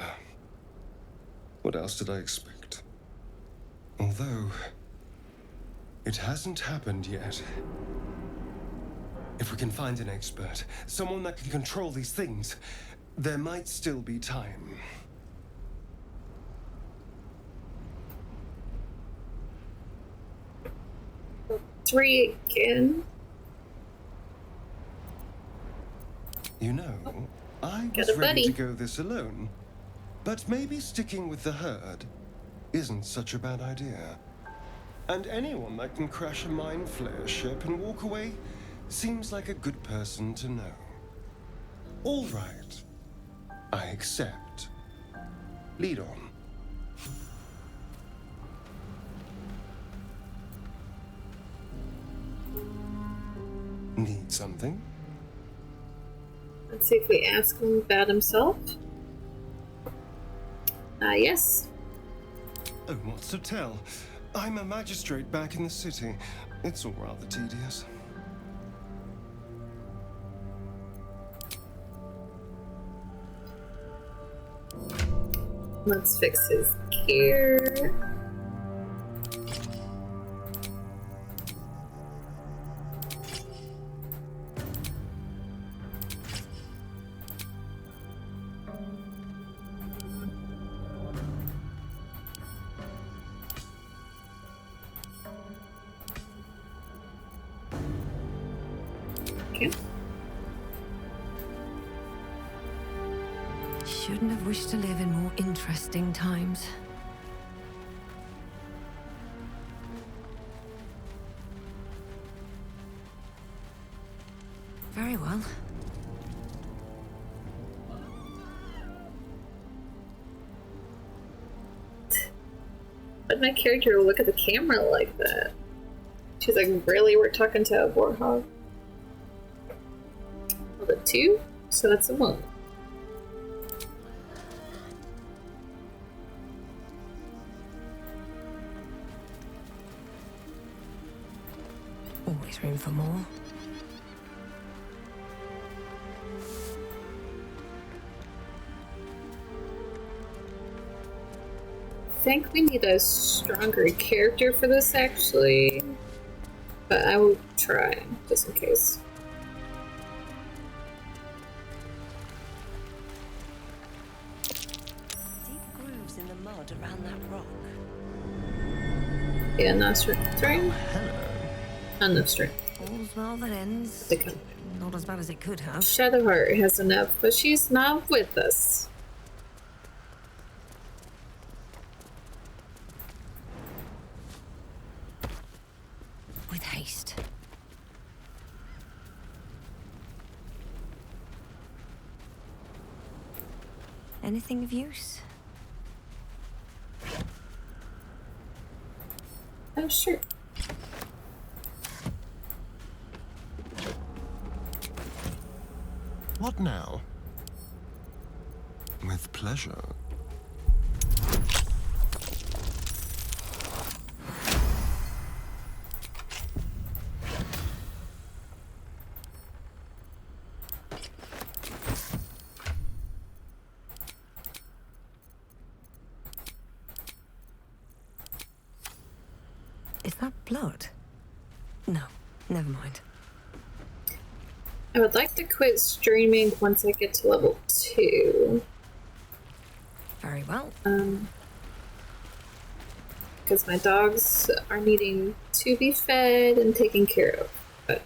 What else did I expect? Although, it hasn't happened yet. If we can find an expert, someone that can control these things, there might still be time. Well, 3 again. You know, I Got was a ready to buddy. go this alone. But maybe sticking with the herd isn't such a bad idea. And anyone that can crash a mind flayer ship and walk away seems like a good person to know. All right. I accept. Lead on. Need something? Let's see if we ask him about himself. Yes. Oh, what's to tell? I'm a magistrate back in the city. It's all rather tedious. Let's fix his gear. Okay. Shouldn't have wished to live in more interesting times. Very well. Why'd my character look at the camera like that? She's like, really? We're talking to a warhog? Well, the 2? So that's a 1. Always room for more. I think we need a stronger character for this, actually. But I will try, just in case. Deep grooves in the mud around that rock. Yeah, no strength. Hello. No strength. All's well that ends. They come. Not as bad as it could have. Shadowheart has enough, but she's not with us. With haste. Anything of use? Oh, sure. What now? With pleasure. Is that blood? No, never mind. I would like to quit streaming once I get to level 2. Very well. Because my dogs are needing to be fed and taken care of. But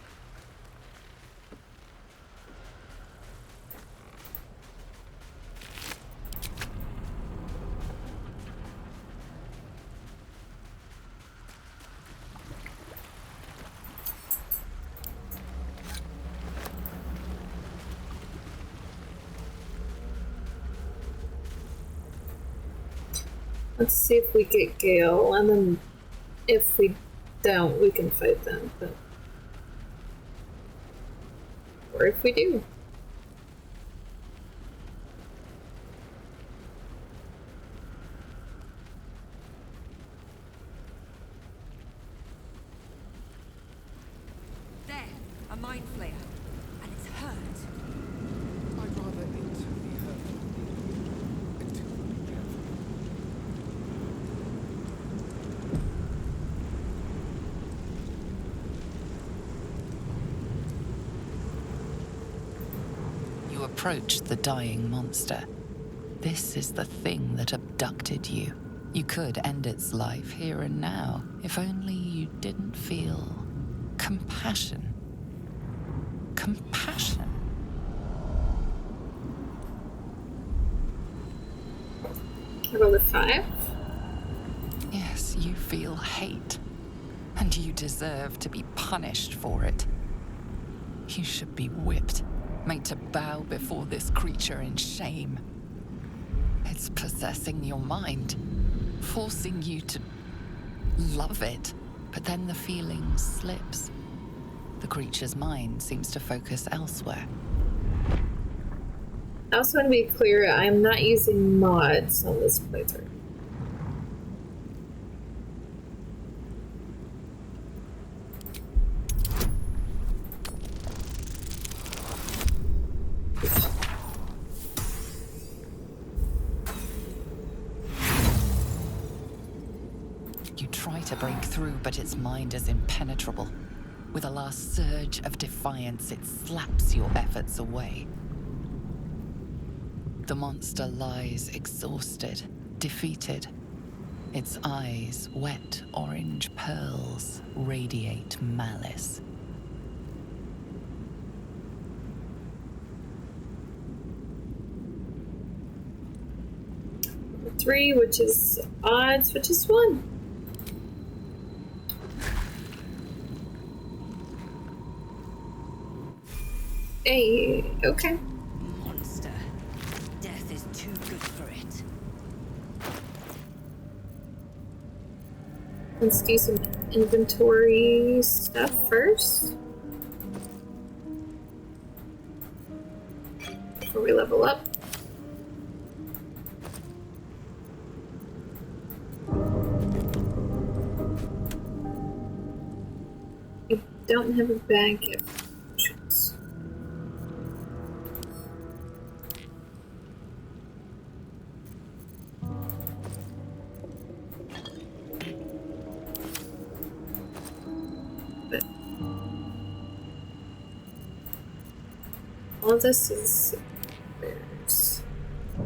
let's see if we get Gale, and then if we don't, we can fight them. But or if we do. There, a mind flayer. And it's hurt. I'd rather it be heard. You approach the dying monster. This is the thing that abducted you. You could end its life here and now, if only you didn't feel compassion. Compassion? I rolled a 5. Yes, you feel hate. And you deserve to be punished for it. You should be whipped, made to bow before this creature in shame. It's possessing your mind, forcing you to love it. But then the feeling slips. The creature's mind seems to focus elsewhere. I also want to be clear, I'm not using mods on this playthrough. You try to break through, but its mind is impenetrable. With a last surge of defiance, it slaps your efforts away. The monster lies exhausted, defeated. Its eyes, wet orange pearls, radiate malice. 3, which is odds, which is 1. Hey, okay. Monster. Death is too good for it. Let's do some inventory stuff first. Before we level up. I don't have a bag of potions. But all this is theirs.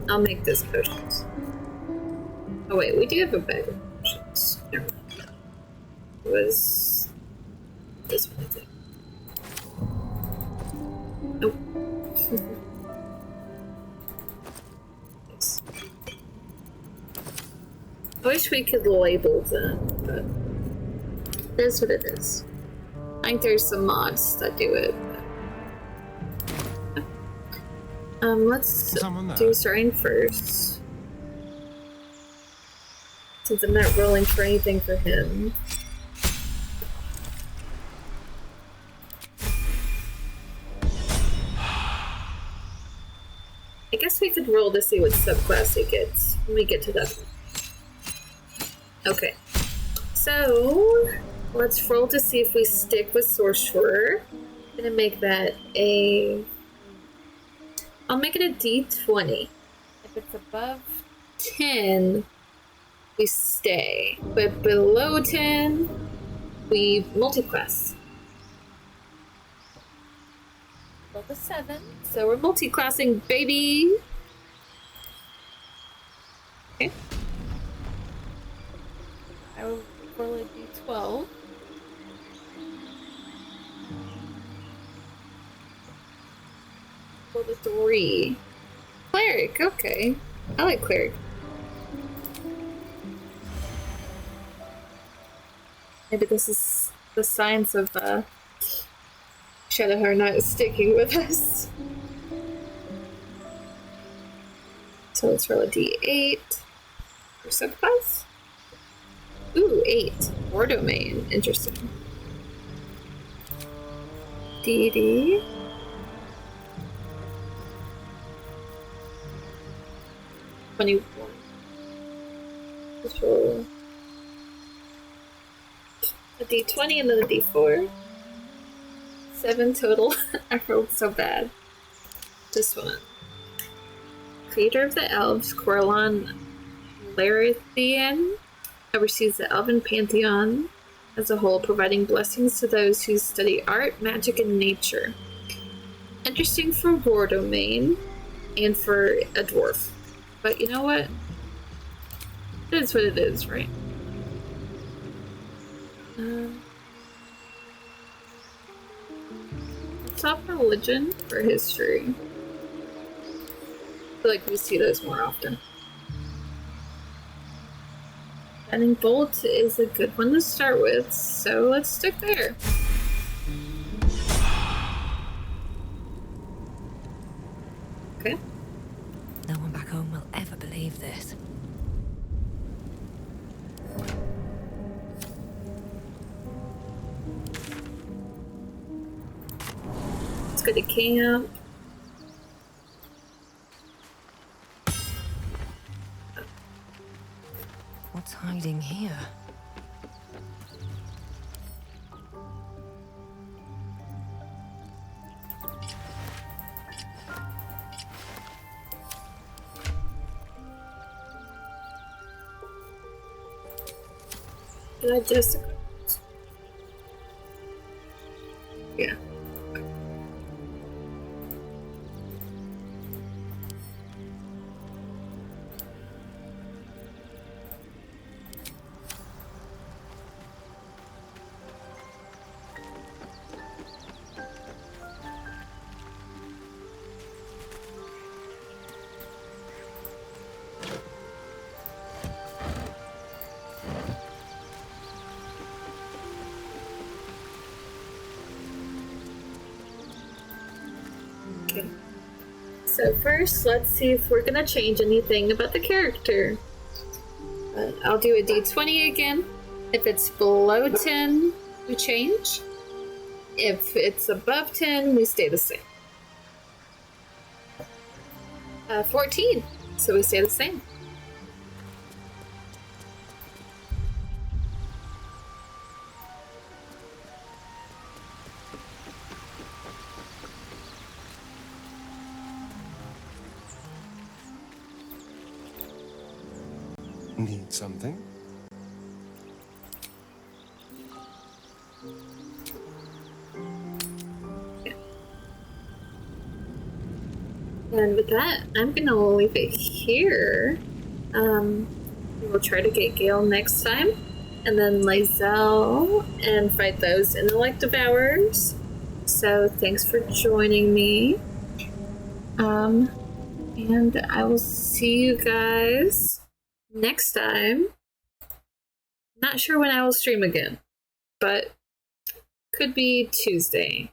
I'll make this potions. Oh wait, we do have a bag of potions. Never mind. It was this one, I think. Nope. Yes. I wish we could label them, but it is what it is. I think there's some mods that do it. But... let's do Starring first. Since I'm not rolling for anything for him. I guess we could roll to see what subclass he gets when we get to that one. Okay. So, let's roll to see if we stick with Sorcerer. I'm gonna make that a... I'll make it a D20. If it's above 10, we stay. But below 10, we multiclass. Roll the 7. So we're multiclassing, baby! Okay. I will roll a D12. Roll the 3. Cleric, okay. I like Cleric. Maybe this is the signs of Shadowheart not sticking with us. So let's roll a D8 for subclass. Ooh, 8. War Domain. Interesting. DD. $21. Let's roll a D20 and then a D4. 7 total. I rolled so bad. This one. Creator of the Elves, Corlon Larithian, oversees the Elven Pantheon as a whole, providing blessings to those who study art, magic, and nature. Interesting for War Domain and for a dwarf. But you know what? It is what it is, right? Top religion or history. I feel like we see those more often. Lightning Bolt is a good one to start with, so let's stick there. Okay. No one back home will ever believe this. Let's go to camp. What's hiding here? Did I just... Yeah. Okay. So first, let's see if we're gonna change anything about the character. I'll do a d20 again. If it's below 10, we change. If it's above 10, we stay the same. 14, so we stay the same. Need something? And with that, I'm gonna leave it here. We'll try to get Gale next time, and then Lae'zel, and fight those intellect devourers. So thanks for joining me. And I will see you guys next time. Not sure when I will stream again, but could be Tuesday,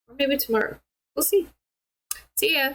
or maybe tomorrow. We'll see. See ya!